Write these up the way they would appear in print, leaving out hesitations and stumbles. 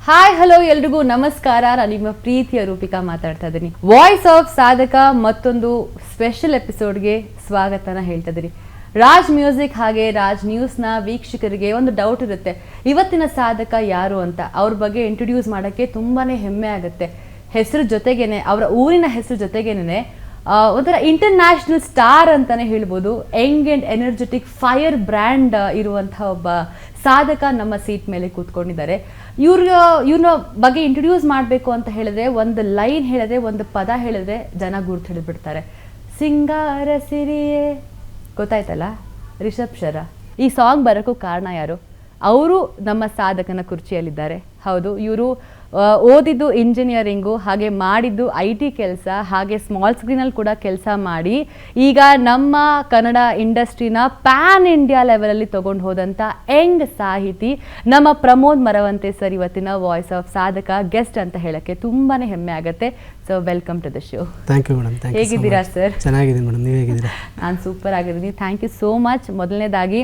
Hi hello ಎಲ್ರಿಗೂ ನಮಸ್ಕಾರ. ನಾನು ನಿಮ್ಮ ಪ್ರೀತಿಯ ರೂಪಿಕಾ ಮಾತಾಡ್ತಾ ಇದ್ದೀನಿ. ವಾಯ್ಸ್ ಆಫ್ ಸಾಧಕ ಮತ್ತೊಂದು ಸ್ಪೆಷಲ್ ಎಪಿಸೋಡ್ಗೆ ಸ್ವಾಗತನ ಹೇಳ್ತಾ ಇದ್ದೀನಿ. ರಾಜ್ ಮ್ಯೂಸಿಕ್ ಹಾಗೆ ರಾಜ್ ನ್ಯೂಸ್ನ ವೀಕ್ಷಕರಿಗೆ ಒಂದು ಡೌಟ್ ಇರುತ್ತೆ, ಇವತ್ತಿನ ಸಾಧಕ ಯಾರು ಅಂತ. ಅವ್ರ ಬಗ್ಗೆ ಇಂಟ್ರೊಡ್ಯೂಸ್ ಮಾಡೋಕ್ಕೆ ತುಂಬಾನೇ ಹೆಮ್ಮೆ ಆಗುತ್ತೆ. ಹೆಸರು ಜೊತೆಗೇನೆ, ಅವರ ಊರಿನ ಹೆಸರು ಜೊತೆಗೇನೆ ಒಂಥರ ಇಂಟರ್ನ್ಯಾಷನಲ್ ಸ್ಟಾರ್ ಅಂತಾನೆ ಹೇಳ್ಬೋದು. Young and energetic fire brand ಇರುವಂತಹ ಒಬ್ಬ ಸಾಧಕ ನಮ್ಮ ಸೀಟ್ ಮೇಲೆ ಕೂತ್ಕೊಂಡಿದ್ದಾರೆ. ಇವ್ರ ಬಗ್ಗೆ ಇಂಟ್ರೊಡ್ಯೂಸ್ ಮಾಡಬೇಕು ಅಂತ ಹೇಳಿದ್ರೆ, ಒಂದು ಲೈನ್ ಹೇಳಿದ್ರೆ, ಒಂದು ಪದ ಹೇಳಿದ್ರೆ ಜನ ಗುರ್ತು ಹಿಡಿದ್ಬಿಡ್ತಾರೆ. ಸಿಂಗಾರ ಸಿರಿಯೇ, ಗೊತ್ತಾಯ್ತಲ್ಲ, ರಿಷಬ್ ಶರ. ಈ ಸಾಂಗ್ ಬರೋಕ್ಕೂ ಕಾರಣ ಯಾರು? ಅವರು ನಮ್ಮ ಸಾಧಕನ ಕುರ್ಚಿಯಲ್ಲಿದ್ದಾರೆ. ಹೌದು, ಇವರು ಓದಿದ್ದು ಇಂಜಿನಿಯರಿಂಗು, ಹಾಗೆ ಮಾಡಿದ್ದು IT ಕೆಲಸ, ಹಾಗೆ ಸ್ಮಾಲ್ ಸ್ಕ್ರೀನಲ್ಲಿ ಕೂಡ ಕೆಲಸ ಮಾಡಿ ಈಗ ನಮ್ಮ ಕನ್ನಡ ಇಂಡಸ್ಟ್ರಿನ ಪ್ಯಾನ್ ಇಂಡಿಯಾ ಲೆವೆಲಲ್ಲಿ ತೊಗೊಂಡು ಹೋದಂಥ ಯಂಗ್ ಸಾಹಿತಿ ನಮ್ಮ ಪ್ರಮೋದ್ ಮರವಂತೆ ಸರ್ ಇವತ್ತಿನ ವಾಯ್ಸ್ ಆಫ್ ಸಾಧಕ ಗೆಸ್ಟ್ ಅಂತ ಹೇಳಕ್ಕೆ ತುಂಬಾ ಹೆಮ್ಮೆ ಆಗುತ್ತೆ. So welcome to the show. Thank you madam. ಹೇಗಿದ್ದೀರಾ ಸರ್? ಚೆನ್ನಾಗಿದ್ದೀನಿ ಮೇಡಮ್, ನೀವು ಹೇಗಿದ್ದೀರಾ? ನಾನು ಸೂಪರ್ ಆಗಿದ್ದೀನಿ. ಥ್ಯಾಂಕ್ ಯು ಸೋ ಮಚ್ ಮೊದಲನೇದಾಗಿ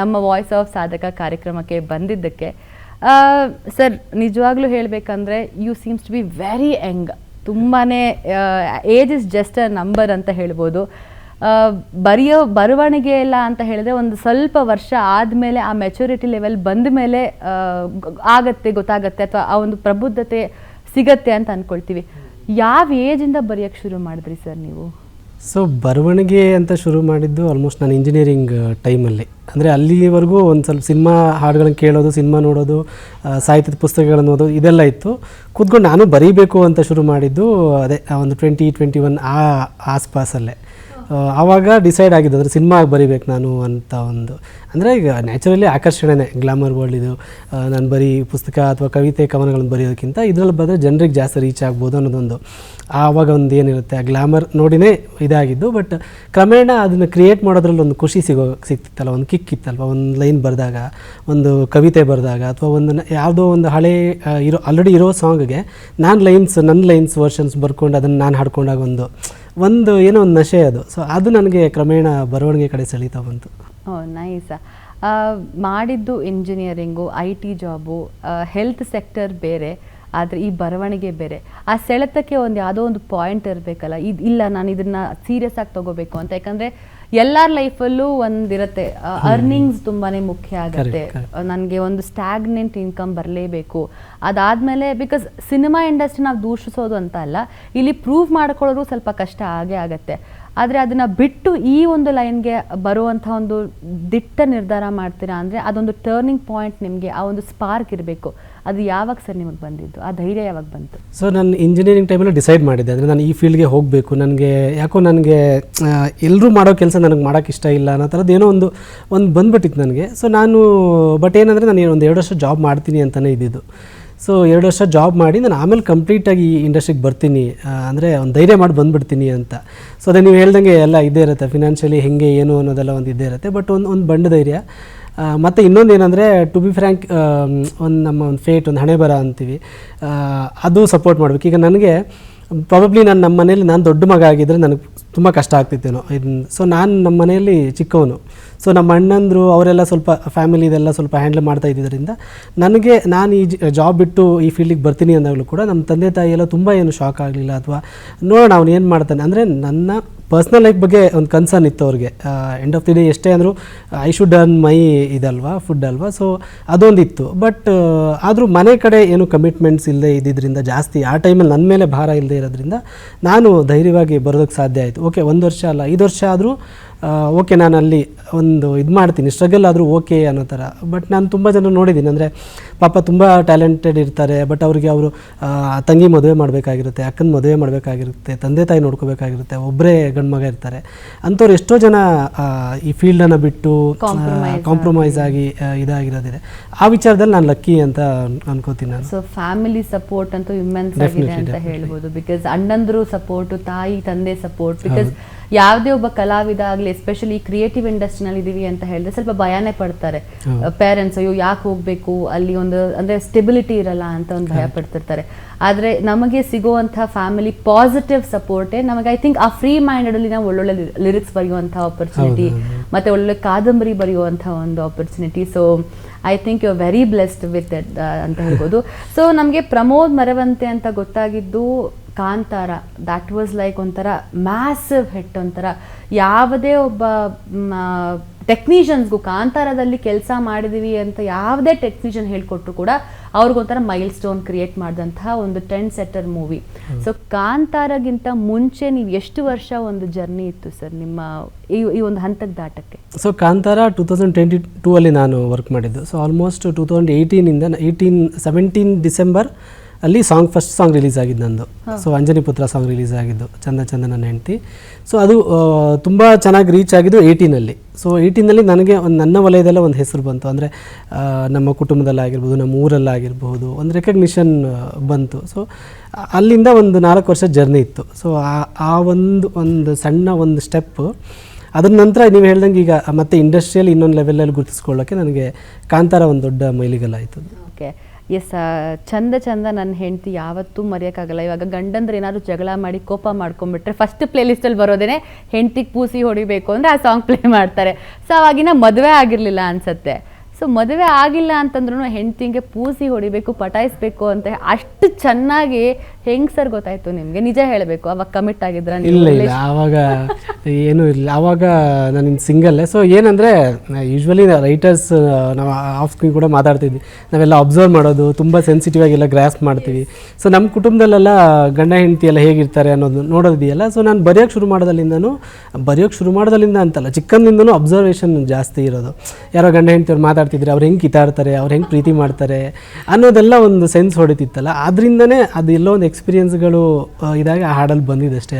ನಮ್ಮ ವಾಯ್ಸ್ ಆಫ್ ಸಾಧಕ ಕಾರ್ಯಕ್ರಮಕ್ಕೆ ಬಂದಿದ್ದಕ್ಕೆ. ಸರ್, ನಿಜವಾಗ್ಲೂ ಹೇಳಬೇಕಂದ್ರೆ you seems to be very young. ತುಂಬಾ age is just a number ಅಂತ ಹೇಳ್ಬೋದು. ಬರವಣಿಗೆ ಎಲ್ಲ ಅಂತ ಹೇಳಿದ್ರೆ ಒಂದು ಸ್ವಲ್ಪ ವರ್ಷ ಆದಮೇಲೆ ಆ ಮೆಚುರಿಟಿ ಲೆವೆಲ್ ಬಂದ ಮೇಲೆ ಗೊತ್ತಾಗತ್ತೆ ಅಥವಾ ಆ ಒಂದು ಪ್ರಬುದ್ಧತೆ ಸಿಗತ್ತೆ ಅಂತ ಅಂದ್ಕೊಳ್ತೀವಿ. ಯಾವ ಏಜಿಂದ ಬರೆಯೋಕ್ಕೆ ಶುರು ಮಾಡಿದ್ರಿ ಸರ್ ನೀವು? ಸೊ ಬರವಣಿಗೆ ಅಂತ ಶುರು ಮಾಡಿದ್ದು ಆಲ್ಮೋಸ್ಟ್ ನಾನು ಇಂಜಿನಿಯರಿಂಗ್ ಟೈಮಲ್ಲಿ. ಅಂದರೆ ಅಲ್ಲಿವರೆಗೂ ಒಂದು ಸ್ವಲ್ಪ ಸಿನಿಮಾ ಹಾಡುಗಳನ್ನು ಕೇಳೋದು, ಸಿನಿಮಾ ನೋಡೋದು, ಸಾಹಿತ್ಯದ ಪುಸ್ತಕಗಳನ್ನು ಓದೋದು ಇದೆಲ್ಲ ಇತ್ತು. ಕೂತ್ಕೊಂಡು ನಾನು ಬರೀಬೇಕು ಅಂತ ಶುರು ಮಾಡಿದ್ದು ಅದೇ ಒಂದು 2021 ಆಸ್ಪಾಸಲ್ಲೇ. ಆವಾಗ ಡಿಸೈಡ್ ಆಗಿದ್ದು ಅಂದರೆ ಸಿನಿಮಾಗೆ ಬರೀಬೇಕು ನಾನು ಅಂತ ಒಂದು. ಅಂದರೆ ಈಗ ನ್ಯಾಚುರಲಿ ಆಕರ್ಷಣೆನೇ, ಗ್ಲಾಮರ್ ವರ್ಲ್ಡ್ ಇದು. ನಾನು ಬರೀ ಪುಸ್ತಕ ಅಥವಾ ಕವಿತೆ ಕವನಗಳನ್ನು ಬರೆಯೋದಕ್ಕಿಂತ ಇದರಲ್ಲಿ ಬಂದರೆ ಜನರಿಗೆ ಜಾಸ್ತಿ ರೀಚ್ ಆಗ್ಬೋದು ಅನ್ನೋದೊಂದು. ಆವಾಗ ಒಂದು ಏನಿರುತ್ತೆ, ಆ ಗ್ಲಾಮರ್ ನೋಡಿನೇ ಇದಾಗಿದ್ದು. ಬಟ್ ಕ್ರಮೇಣ ಅದನ್ನು ಕ್ರಿಯೇಟ್ ಮಾಡೋದ್ರಲ್ಲಿ ಒಂದು ಖುಷಿ ಸಿಗ್ತಿತ್ತಲ್ಲ, ಒಂದು ಕಿಕ್ ಇತ್ತಲ್ವ. ಒಂದು ಲೈನ್ ಬರೆದಾಗ, ಒಂದು ಕವಿತೆ ಬರೆದಾಗ, ಅಥವಾ ಒಂದು ಯಾವುದೋ ಒಂದು ಹಳೆ ಆಲ್ರೆಡಿ ಇರೋ ಸಾಂಗ್ಗೆ ನನ್ನ ಲೈನ್ಸ್ ವರ್ಷನ್ಸ್ ಬರ್ಕೊಂಡು ಅದನ್ನು ನಾನು ಹಾಡ್ಕೊಂಡಾಗ ಒಂದು ಏನೋ ಒಂದು ನಶೆ ಅದು. ಸೊ ಅದು ನನಗೆ ಕ್ರಮೇಣ ಬರವಣಿಗೆ ಕಡೆ ಸೆಳೀತಾ ಬಂತು. ನೈಸ್. ಮಾಡಿದ್ದು engineering, IT job, health sector ಬೇರೆ, ಆದರೆ ಈ ಬರವಣಿಗೆ ಬೇರೆ. ಆ ಸೆಳೆತಕ್ಕೆ ಯಾವುದೋ ಒಂದು ಪಾಯಿಂಟ್ ಇರಬೇಕಲ್ಲ, ಇಲ್ಲ ನಾನು ಇದನ್ನು ಸೀರಿಯಸ್ ಆಗಿ ತೊಗೋಬೇಕು ಅಂತ. ಯಾಕಂದರೆ ಎಲ್ಲರ ಲೈಫಲ್ಲೂ ಒಂದಿರುತ್ತೆ, ಅರ್ನಿಂಗ್ಸ್ ತುಂಬಾ ಮುಖ್ಯ ಆಗುತ್ತೆ. ನನಗೆ ಒಂದು ಸ್ಟ್ಯಾಗ್ನೆಂಟ್ ಇನ್ಕಮ್ ಬರಲೇಬೇಕು. ಅದಾದಮೇಲೆ ಬಿಕಾಸ್ ಸಿನಿಮಾ ಇಂಡಸ್ಟ್ರಿ ನಾವು ದೂಷಿಸೋದು ಅಂತ ಅಲ್ಲ, ಇಲ್ಲಿ ಪ್ರೂವ್ ಮಾಡ್ಕೊಳ್ಳೋದು ಸ್ವಲ್ಪ ಕಷ್ಟ ಆಗೇ ಆಗುತ್ತೆ. ಆದರೆ ಅದನ್ನು ಬಿಟ್ಟು ಈ ಒಂದು ಲೈನ್ಗೆ ಬರುವಂಥ ಒಂದು ದಿಟ್ಟ ನಿರ್ಧಾರ ಮಾಡ್ತೀರಾ ಅಂದರೆ ಅದೊಂದು ಟರ್ನಿಂಗ್ ಪಾಯಿಂಟ್, ನಿಮಗೆ ಆ ಒಂದು ಸ್ಪಾರ್ಕ್ ಇರಬೇಕು. ಅದು ಯಾವಾಗ ಸರ್ ನಿಮಗೆ ಬಂದಿದ್ದು? ಆ ಧೈರ್ಯ ಯಾವಾಗ ಬಂತು? ಸೊ ನಾನು ಇಂಜಿನಿಯರಿಂಗ್ ಟೈಮಲ್ಲಿ ಡಿಸೈಡ್ ಮಾಡಿದ್ದೆ, ಅಂದರೆ ನಾನು ಈ ಫೀಲ್ಡ್ಗೆ ಹೋಗಬೇಕು. ನನಗೆ ಎಲ್ಲರೂ ಮಾಡೋ ಕೆಲಸ ನನಗೆ ಮಾಡೋಕ್ಕೆ ಇಷ್ಟ ಇಲ್ಲ ಅನ್ನೋ ಥರದ್ದು ಏನೋ ಒಂದು ಬಂದುಬಿಟ್ಟಿತ್ತು ನನಗೆ. ಸೊ ನಾನು ಏನಂದರೆ ನಾನು ಒಂದು 2 ವರ್ಷ ಜಾಬ್ ಮಾಡ್ತೀನಿ ಅಂತಲೇ ಇದ್ದಿದ್ದು. ಸೊ 2 ವರ್ಷ ಜಾಬ್ ಮಾಡಿ ನಾನು ಆಮೇಲೆ ಕಂಪ್ಲೀಟಾಗಿ ಈ ಇಂಡಸ್ಟ್ರಿಗೆ ಬರ್ತೀನಿ, ಅಂದರೆ ಒಂದು ಧೈರ್ಯ ಮಾಡಿ ಬಂದುಬಿಡ್ತೀನಿ ಅಂತ. ಸೊ ಅದೇ ನೀವು ಹೇಳ್ದಂಗೆ ಎಲ್ಲ ಇದ್ದೇ ಇರುತ್ತೆ, ಫಿನಾನ್ಷಿಯಲಿ ಹೆಂಗೆ ಏನು ಅನ್ನೋದೆಲ್ಲ ಒಂದು ಇದ್ದೇ ಇರುತ್ತೆ. ಬಟ್ ಒಂದು ಬಂಡ ಧೈರ್ಯ. ಮತ್ತು ಇನ್ನೊಂದು ಏನಂದರೆ, ಟು ಬಿ ಫ್ರ್ಯಾಂಕ್, ನಮ್ಮ ಒಂದು ಫೇಟ್, ಒಂದು ಹಣೆ ಬರ ಅಂತೀವಿ, ಅದು ಸಪೋರ್ಟ್ ಮಾಡಬೇಕು. ಈಗ ನನಗೆ ಪ್ರಾಬಬ್ಲಿ ನಮ್ಮ ಮನೇಲಿ ನಾನು ದೊಡ್ಡ ಮಗ ಆಗಿದ್ದರೆ ನನಗೆ ತುಂಬ ಕಷ್ಟ ಆಗ್ತಿತ್ತೇನೋ ಇದನ್ನು. ಸೊ ನಮ್ಮ ಮನೆಯಲ್ಲಿ ಚಿಕ್ಕವನು. ಸೊ ನಮ್ಮ ಅಣ್ಣಂದರು ಅವರೆಲ್ಲ ಸ್ವಲ್ಪ ಫ್ಯಾಮಿಲಿದೆಲ್ಲ ಸ್ವಲ್ಪ ಹ್ಯಾಂಡಲ್ ಮಾಡ್ತಾ ಇದ್ದಿದ್ದರಿಂದ ನಾನು ಈ ಜಾಬ್ ಬಿಟ್ಟು ಈ ಫೀಲ್ಡಿಗೆ ಬರ್ತೀನಿ ಅಂದಾಗಲೂ ಕೂಡ ನಮ್ಮ ತಂದೆ ತಾಯಿ ಎಲ್ಲ ತುಂಬ ಏನು ಶಾಕ್ ಆಗಲಿಲ್ಲ, ಅಥವಾ ನೋಡೋಣ ಅವ್ನು ಏನು ಮಾಡ್ತಾನೆ. ಅಂದರೆ ನನ್ನ ಪರ್ಸ್ನಲ್ ಲೈಫ್ ಬಗ್ಗೆ ಒಂದು ಕನ್ಸರ್ನ್ ಇತ್ತು ಅವ್ರಿಗೆ. ಎಂಡ್ ಆಫ್ ದಿ ಡೇ ಎಷ್ಟೇ ಅಂದರೂ I should earn my food ಅಲ್ವಾ. ಸೊ ಅದೊಂದಿತ್ತು. ಬಟ್ ಆದರೂ ಮನೆ ಕಡೆ ಏನು ಕಮಿಟ್ಮೆಂಟ್ಸ್ ಇಲ್ಲದೆ ಇದ್ದಿದ್ದರಿಂದ ಜಾಸ್ತಿ ಆ ಟೈಮಲ್ಲಿ ನನ್ನ ಮೇಲೆ ಭಾರ ಇಲ್ಲದೆ ಇರೋದ್ರಿಂದ ನಾನು ಧೈರ್ಯವಾಗಿ ಬರೋದಕ್ಕೆ ಸಾಧ್ಯ ಆಯಿತು. ಓಕೆ, 1 ವರ್ಷ ಅಲ್ಲ 5 ವರ್ಷ ಆದರೂ ಓಕೆ, ನಾನು ಅಲ್ಲಿ ಒಂದು ಮಾಡ್ತೀನಿ, ಸ್ಟ್ರಗಲ್ ಆದರೂ ಓಕೆ ಅನ್ನೋ ಥರ. ಬಟ್ ನಾನು ತುಂಬ ಜನ ನೋಡಿದ್ದೀನಿ, ಅಂದರೆ ಪಾಪ ತುಂಬ ಟ್ಯಾಲೆಂಟೆಡ್ ಇರ್ತಾರೆ. ಬಟ್ ಅವರು ತಂಗಿ ಮದುವೆ ಮಾಡಬೇಕಾಗಿರುತ್ತೆ, ಅಕ್ಕನ ಮದುವೆ ಮಾಡಬೇಕಾಗಿರುತ್ತೆ, ತಂದೆ ತಾಯಿ ನೋಡ್ಕೋಬೇಕಾಗಿರುತ್ತೆ, ಒಬ್ಬರೇ ಗಂಡು ಮಗ ಇರ್ತಾರೆ. ಅಂಥವ್ರು ಎಷ್ಟೋ ಜನ ಈ ಫೀಲ್ಡನ್ನು ಬಿಟ್ಟು ಕಾಂಪ್ರಮೈಸ್ ಆಗಿ ಇದಾಗಿರೋದಿದೆ. ಆ ವಿಚಾರದಲ್ಲಿ ನಾನು ಲಕ್ಕಿ ಅಂತ ಅನ್ಕೋತೀನಿ ನಾನು. ಸೊ ಫ್ಯಾಮಿಲಿ ಸಪೋರ್ಟ್ ಅಂತೂ ಇಮ್ಮೆನ್ಸ್ ಆಗಿದೆ ಅಂತ ಹೇಳ್ಬೋದು. ಬಿಕಾಸ್ ಅಣ್ಣಂದ್ರು ಸಪೋರ್ಟು, ತಾಯಿ ತಂದೆ ಸಪೋರ್ಟ್. ಬಿಕಾಸ್ ಯಾವುದೇ ಒಬ್ಬ ಕಲಾವಿದ ಆಗಲಿ, ಎಸ್ಪೆಷಲಿ ಕ್ರಿಯೇಟಿವ್ ಇಂಡಸ್ಟ್ರಿನಲ್ಲಿ ಇದೀವಿ ಅಂತ ಹೇಳಿದ್ರೆ ಸ್ವಲ್ಪ ಭಯನೇ ಪಡ್ತಾರೆ ಪೇರೆಂಟ್ಸ್. ಅಯ್ಯೋ ಯಾಕೆ ಹೋಗ್ಬೇಕು ಅಲ್ಲಿ, ಅಂದರೆ ಸ್ಟೆಬಿಲಿಟಿ ಇರಲ್ಲ ಅಂತ ಒಂದು ಭಯ ಪಡ್ತಿರ್ತಾರೆ. ಆದರೆ ನಮಗೆ ಸಿಗುವಂಥ ಫ್ಯಾಮಿಲಿ ಪಾಸಿಟಿವ್ ಸಪೋರ್ಟೇ ನಮಗೆ, ಐ ಥಿಂಕ್, ಆ ಫ್ರೀ ಮೈಂಡೆಡಲ್ಲಿ ನಾವು ಒಳ್ಳೊಳ್ಳೆ ಲಿರಿಕ್ಸ್ ಬರೆಯುವಂಥ ಆಪರ್ಚುನಿಟಿ, ಮತ್ತು ಒಳ್ಳೊಳ್ಳೆ ಕಾದಂಬರಿ ಬರೆಯುವಂಥ ಒಂದು opportunity. So I think you are very blessed with that ಅಂತ ಹೇಳ್ಬೋದು. ಸೊ ನಮಗೆ ಪ್ರಮೋದ್ ಮರವಂತೆ ಅಂತ ಗೊತ್ತಾಗಿದ್ದು ಕಾಂತಾರ. ದ್ಯಾಟ್ ವಾಸ್ ಲೈಕ್ ಒಂಥರ ಮ್ಯಾಸಿವ್ ಹಿಟ್. ಒಂಥರ ಯಾವುದೇ ಒಬ್ಬ ಟೆಕ್ನಿಷಿಯನ್ಸ್ಗೂ ಕಾಂತಾರದಲ್ಲಿ ಕೆಲಸ ಮಾಡಿದೀವಿ ಅಂತ ಯಾವುದೇ ಟೆಕ್ನಿಷಿಯನ್ ಹೇಳ್ಕೊಟ್ರು ಕೂಡ ಅವ್ರಿಗೊಂಥರ ಮೈಲ್ ಸ್ಟೋನ್ ಕ್ರಿಯೇಟ್ ಮಾಡಿದಂತಹ ಒಂದು 10 ಸೆಟ್ಟರ್ ಮೂವಿ. ಸೊ ಕಾಂತಾರಗಿಂತ ಮುಂಚೆ ನೀವು ಎಷ್ಟು ವರ್ಷ ಒಂದು ಜರ್ನಿ ಇತ್ತು ಸರ್ ನಿಮ್ಮ ಈ ಒಂದು ಹಂತಕ್ಕೆ ದಾಟಕ್ಕೆ? ಸೊ ಕಾಂತಾರ 2022 ಅಲ್ಲಿ ನಾನು ವರ್ಕ್ ಮಾಡಿದ್ದು. ಸೊ ಆಲ್ಮೋಸ್ಟ್ 2018ಇಂದ 17 ಡಿಸೆಂಬರ್ ಅಲ್ಲಿ ಫಸ್ಟ್ ಸಾಂಗ್ ರಿಲೀಸ್ ಆಗಿದ್ದು ನಂದು. ಸೊ ಅಂಜನಿ ಪುತ್ರ ಸಾಂಗ್ ರಿಲೀಸ್ ಆಗಿದ್ದು, ಚಂದ ಚಂದ ನನ್ನ ಹೆಂಡತಿ. ಸೊ ಅದು ತುಂಬ ಚೆನ್ನಾಗಿ ರೀಚ್ ಆಗಿದ್ದು 18ಅಲ್ಲಿ. ಸೊ 18ಅಲ್ಲಿ ನನಗೆ ನನ್ನ ವಲಯದಲ್ಲೇ ಒಂದು ಹೆಸರು ಬಂತು. ಅಂದರೆ ನಮ್ಮ ಕುಟುಂಬದಲ್ಲಾಗಿರ್ಬೋದು, ನಮ್ಮ ಊರಲ್ಲಾಗಿರ್ಬೋದು ಒಂದು ರೆಕಗ್ನಿಷನ್ ಬಂತು. ಸೊ ಅಲ್ಲಿಂದ ಒಂದು 4 ವರ್ಷ ಜರ್ನಿ ಇತ್ತು. ಸೊ ಆ ಒಂದು ಸಣ್ಣ ಒಂದು ಸ್ಟೆಪ್ಪು. ಅದ್ರ ನಂತರ ನೀವು ಹೇಳ್ದಂಗೆ ಈಗ ಮತ್ತೆ ಇಂಡಸ್ಟ್ರಿಯಲ್ಲಿ ಇನ್ನೊಂದು ಲೆವೆಲಲ್ಲಿ ಗುರುತಿಸ್ಕೊಳ್ಳೋಕ್ಕೆ ನನಗೆ ಕಾಂತಾರ ಒಂದು ದೊಡ್ಡ ಮೈಲಿಗಲ್ಲಾಯಿತು. Okay, S. ಚಂದ ಚಂದ ನನ್ನ ಹೆಂಡತಿ ಯಾವತ್ತೂ ಮರೆಯೋಕ್ಕಾಗಲ್ಲ. ಇವಾಗ ಗಂಡಂದ್ರೆ ಏನಾದ್ರು ಜಗಳ ಮಾಡಿ ಕೋಪ ಮಾಡ್ಕೊಂಡ್ಬಿಟ್ರೆ ಫಸ್ಟ್ ಪ್ಲೇ ಲಿಸ್ಟಲ್ಲಿ ಬರೋದೇನೆ ಹೆಂಡತಿಗೆ ಪೂಸಿ ಹೊಡಿಬೇಕು ಅಂದರೆ ಆ ಸಾಂಗ್ ಪ್ಲೇ ಮಾಡ್ತಾರೆ. ಸೊ ಅವಾಗಿನ ಮದುವೆ ಆಗಿರಲಿಲ್ಲ ಅನ್ಸುತ್ತೆ. ಸೊ ಮದುವೆ ಆಗಿಲ್ಲ ಅಂತಂದ್ರೂ ಹೆಂಡತಿಗೆ ಪೂಸಿ ಹೊಡಿಬೇಕು, ಪಟಾಯಿಸ್ಬೇಕು ಅಂತ ಅಷ್ಟು ಚೆನ್ನಾಗಿ ಹೆಂಗೆ ಸರ್ ಗೊತ್ತಾಯ್ತು ನಿಮಗೆ? ನಿಜ ಹೇಳಬೇಕು, ಅವಾಗ ಕಮಿಟ್ ಆಗಿದ್ರ? ಇಲ್ಲ ಇಲ್ಲ, ಆವಾಗ ಏನೂ ಇಲ್ಲ. ಆವಾಗ ನಾನು ಸಿಂಗಲ್ಲೇ. ಸೊ ಏನಂದರೆ ಯೂಶ್ವಲಿ ರೈಟರ್ಸ್ ನಾವು ಆಫ್ ಸ್ಕ್ರೀನ್ ಕೂಡ ಮಾತಾಡ್ತಿದ್ವಿ, ನಾವೆಲ್ಲ ಅಬ್ಸರ್ವ್ ಮಾಡೋದು, ತುಂಬ ಸೆನ್ಸಿಟಿವ್ ಆಗೆಲ್ಲ ಗ್ರಾಸ್ಪ್ ಮಾಡ್ತೀವಿ. ಸೊ ನಮ್ಮ ಕುಟುಂಬದಲ್ಲೆಲ್ಲ ಗಂಡ ಹೆಂಡತಿ ಎಲ್ಲ ಹೇಗಿರ್ತಾರೆ ಅನ್ನೋದು ನೋಡೋದಿದೆಯಲ್ಲ. ಸೊ ನಾನು ಬರೆಯೋಕ್ಕೆ ಶುರು ಮಾಡೋದಲ್ಲಿಂದ ಅಂತಲ್ಲ, ಚಿಕ್ಕಂದಿಂದನೂ ಅಬ್ಸರ್ವೇಷನ್ ಜಾಸ್ತಿ ಇರೋದು. ಯಾರೋ ಗಂಡ ಹೆಂಡತಿಯವ್ರು ಮಾತಾಡ್ತಿದ್ರೆ ಅವ್ರು ಹೆಂಗೆ ಕಿತ್ತಾಡ್ತಾರೆ, ಅವ್ರು ಹೆಂಗೆ ಪ್ರೀತಿ ಮಾಡ್ತಾರೆ ಅನ್ನೋದೆಲ್ಲ ಒಂದು ಸೆನ್ಸ್ ಹೊಡಿತಿತ್ತಲ್ಲ. ಅದರಿಂದನೇ ಅದು ಎಲ್ಲೋ ಒಂದು ಎಕ್ಸ್ಪೀರಿಯನ್ಸ್ಗಳು ಇದಾಗ ಆ ಹಾಡಲ್ಲಿ ಬಂದಿದೆ ಅಷ್ಟೇ.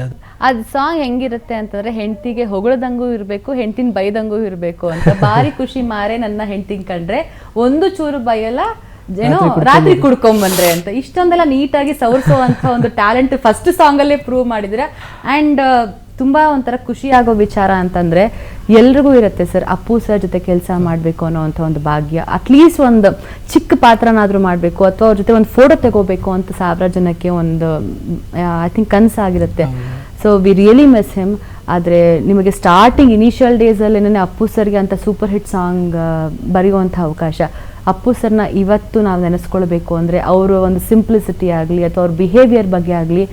ಅದು ಸಾಂಗ್ ಹೆಂಗಿರುತ್ತೆ ಅಂತಂದ್ರೆ ಹೆಂಡತಿಗೆ ಹೊಗಳದಂಗೂ ಇರಬೇಕು, ಹೆಂಡತಿನ ಬೈದಂಗೂ ಇರಬೇಕು ಅಂತ. ಭಾರಿ ಖುಷಿ ಮಾರೆ ನನ್ನ ಹೆಂಡತಿನ ಕಂಡ್ರೆ ಒಂದು ಚೂರು ಬೈಯಲ್ಲ, ಏನೋ ರಾತ್ರಿ ಕುಡ್ಕೊಂಬಂದ್ರೆ ಅಂತ. ಇಷ್ಟೊಂದೆಲ್ಲ ನೀಟಾಗಿ ಸವರ್ಸೋವಂಥ ಒಂದು ಟ್ಯಾಲೆಂಟ್ ಫಸ್ಟ್ ಸಾಂಗಲ್ಲೇ ಪ್ರೂವ್ ಮಾಡಿದ್ರೆ. ಆ್ಯಂಡ್ ತುಂಬ ಒಂಥರ ಖುಷಿ ಆಗೋ ವಿಚಾರ ಅಂತಂದರೆ ಎಲ್ರಿಗೂ ಇರುತ್ತೆ ಸರ್, ಅಪ್ಪು ಸರ್ ಜೊತೆ ಕೆಲಸ ಮಾಡಬೇಕು ಅನ್ನೋವಂಥ ಒಂದು ಭಾಗ್ಯ. ಅಟ್ಲೀಸ್ಟ್ ಒಂದು ಚಿಕ್ಕ ಪಾತ್ರನಾದರೂ ಮಾಡಬೇಕು ಅಥವಾ ಅವ್ರ ಜೊತೆ ಒಂದು ಫೋಟೋ ತೆಗೋಬೇಕು ಅಂತ 1000 ಜನಕ್ಕೆ ಒಂದು ಐ ಥಿಂಕ್ ಕನಸಾಗಿರುತ್ತೆ. So we really miss him. ಆದರೆ ನಿಮಗೆ ಸ್ಟಾರ್ಟಿಂಗ್ ಇನಿಷಿಯಲ್ ಡೇಸಲ್ಲೇನೇ ಅಪ್ಪು ಸರ್ಗೆ ಅಂತ ಸೂಪರ್ ಹಿಟ್ ಸಾಂಗ್ ಬರೆಯುವಂಥ ಅವಕಾಶ. ಅಪ್ಪು ಸರ್ನ ಇವತ್ತು ನಾವು ನೆನೆಸ್ಕೊಳ್ಬೇಕು ಅಂದರೆ ಅವರ ಒಂದು ಸಿಂಪ್ಲಿಸಿಟಿ ಆಗಲಿ ಅಥವಾ ಅವ್ರ ಬಿಹೇವಿಯರ್ ಬಗ್ಗೆ ಆಗಲಿ,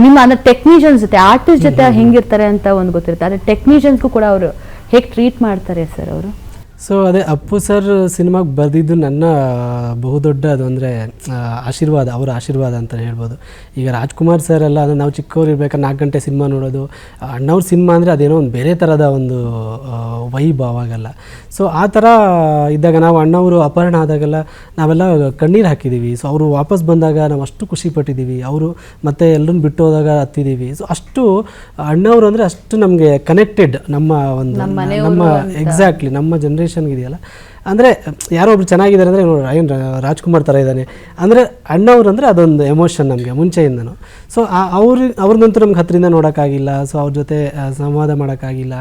ನಿಮ್ಮ ಅಂದರೆ ಟೆಕ್ನಿಷಿಯನ್ಸ್ ಜೊತೆ ಆರ್ಟಿಸ್ಟ್ ಜೊತೆ ಹೆಂಗಿರ್ತಾರೆ ಅಂತ ಒಂದು ಗೊತ್ತಿರುತ್ತೆ. ಆದರೆ ಟೆಕ್ನಿಷಿಯನ್ಸ್ಗೂ ಕೂಡ ಅವರು ಹೇಗೆ ಟ್ರೀಟ್ ಮಾಡ್ತಾರೆ ಸರ್ ಅವರು? ಸೊ ಅದೇ ಅಪ್ಪು ಸರ್ ಸಿನಿಮಾಗೆ ಬರೆದಿದ್ದು ನನ್ನ ಬಹುದೊಡ್ಡ ಅದು ಅಂದರೆ ಆಶೀರ್ವಾದ, ಅವರ ಆಶೀರ್ವಾದ ಅಂತಲೇ ಹೇಳ್ಬೋದು. ಈಗ ರಾಜ್ಕುಮಾರ್ ಸರ್ ಎಲ್ಲ ಅಂದರೆ ನಾವು ಚಿಕ್ಕವ್ರು ಇರ್ಬೇಕಾದ್ರೆ 4 ಗಂಟೆ ಸಿನಿಮಾ ನೋಡೋದು, ಅಣ್ಣವ್ರ ಸಿನಿಮಾ ಅಂದರೆ ಅದೇನೋ ಒಂದು ಬೇರೆ ಥರದ ಒಂದು ವೈಬ್ ಆವಾಗೆಲ್ಲ. ಸೊ ಆ ಥರ ಇದ್ದಾಗ ನಾವು ಅಣ್ಣವರು ಅಪಹರಣ ಆದಾಗೆಲ್ಲ ನಾವೆಲ್ಲ ಕಣ್ಣೀರು ಹಾಕಿದ್ದೀವಿ. ಸೊ ಅವರು ವಾಪಸ್ ಬಂದಾಗ ನಾವು ಅಷ್ಟು ಖುಷಿ ಪಟ್ಟಿದ್ದೀವಿ. ಅವರು ಮತ್ತೆ ಎಲ್ಲರನ್ನ ಬಿಟ್ಟು ಹೋದಾಗ ಹತ್ತಿದ್ದೀವಿ. ಸೊ ಅಷ್ಟು ಅಣ್ಣವರು ಅಂದರೆ ಅಷ್ಟು ನಮಗೆ ಕನೆಕ್ಟೆಡ್ ನಮ್ಮ ಒಂದು ನಮ್ಮ ಎಕ್ಸಾಕ್ಟ್ಲಿ ನಮ್ಮ ಜನರೇಷನ್ ಇದೆಯಲ್ಲ. ಅಂದರೆ ಯಾರೋ ಒಬ್ರು ಚೆನ್ನಾಗಿದ್ದಾರೆ ಅಂದರೆ ಏನು ರಾಜ್ಕುಮಾರ್ ಥರ ಇದ್ದಾನೆ ಅಂದರೆ ಅಣ್ಣವ್ರು ಅಂದರೆ ಅದೊಂದು ಎಮೋಷನ್ ನಮಗೆ ಮುಂಚೆಯಿಂದನೂ. ಸೊ ಅವ್ರನ್ನಂತೂ ನಮ್ಗೆ ಹತ್ತಿರಿಂದ ನೋಡೋಕ್ಕಾಗಿಲ್ಲ. ಸೊ ಅವ್ರ ಜೊತೆ ಸಂವಾದ ಮಾಡೋಕ್ಕಾಗಿಲ್ಲ.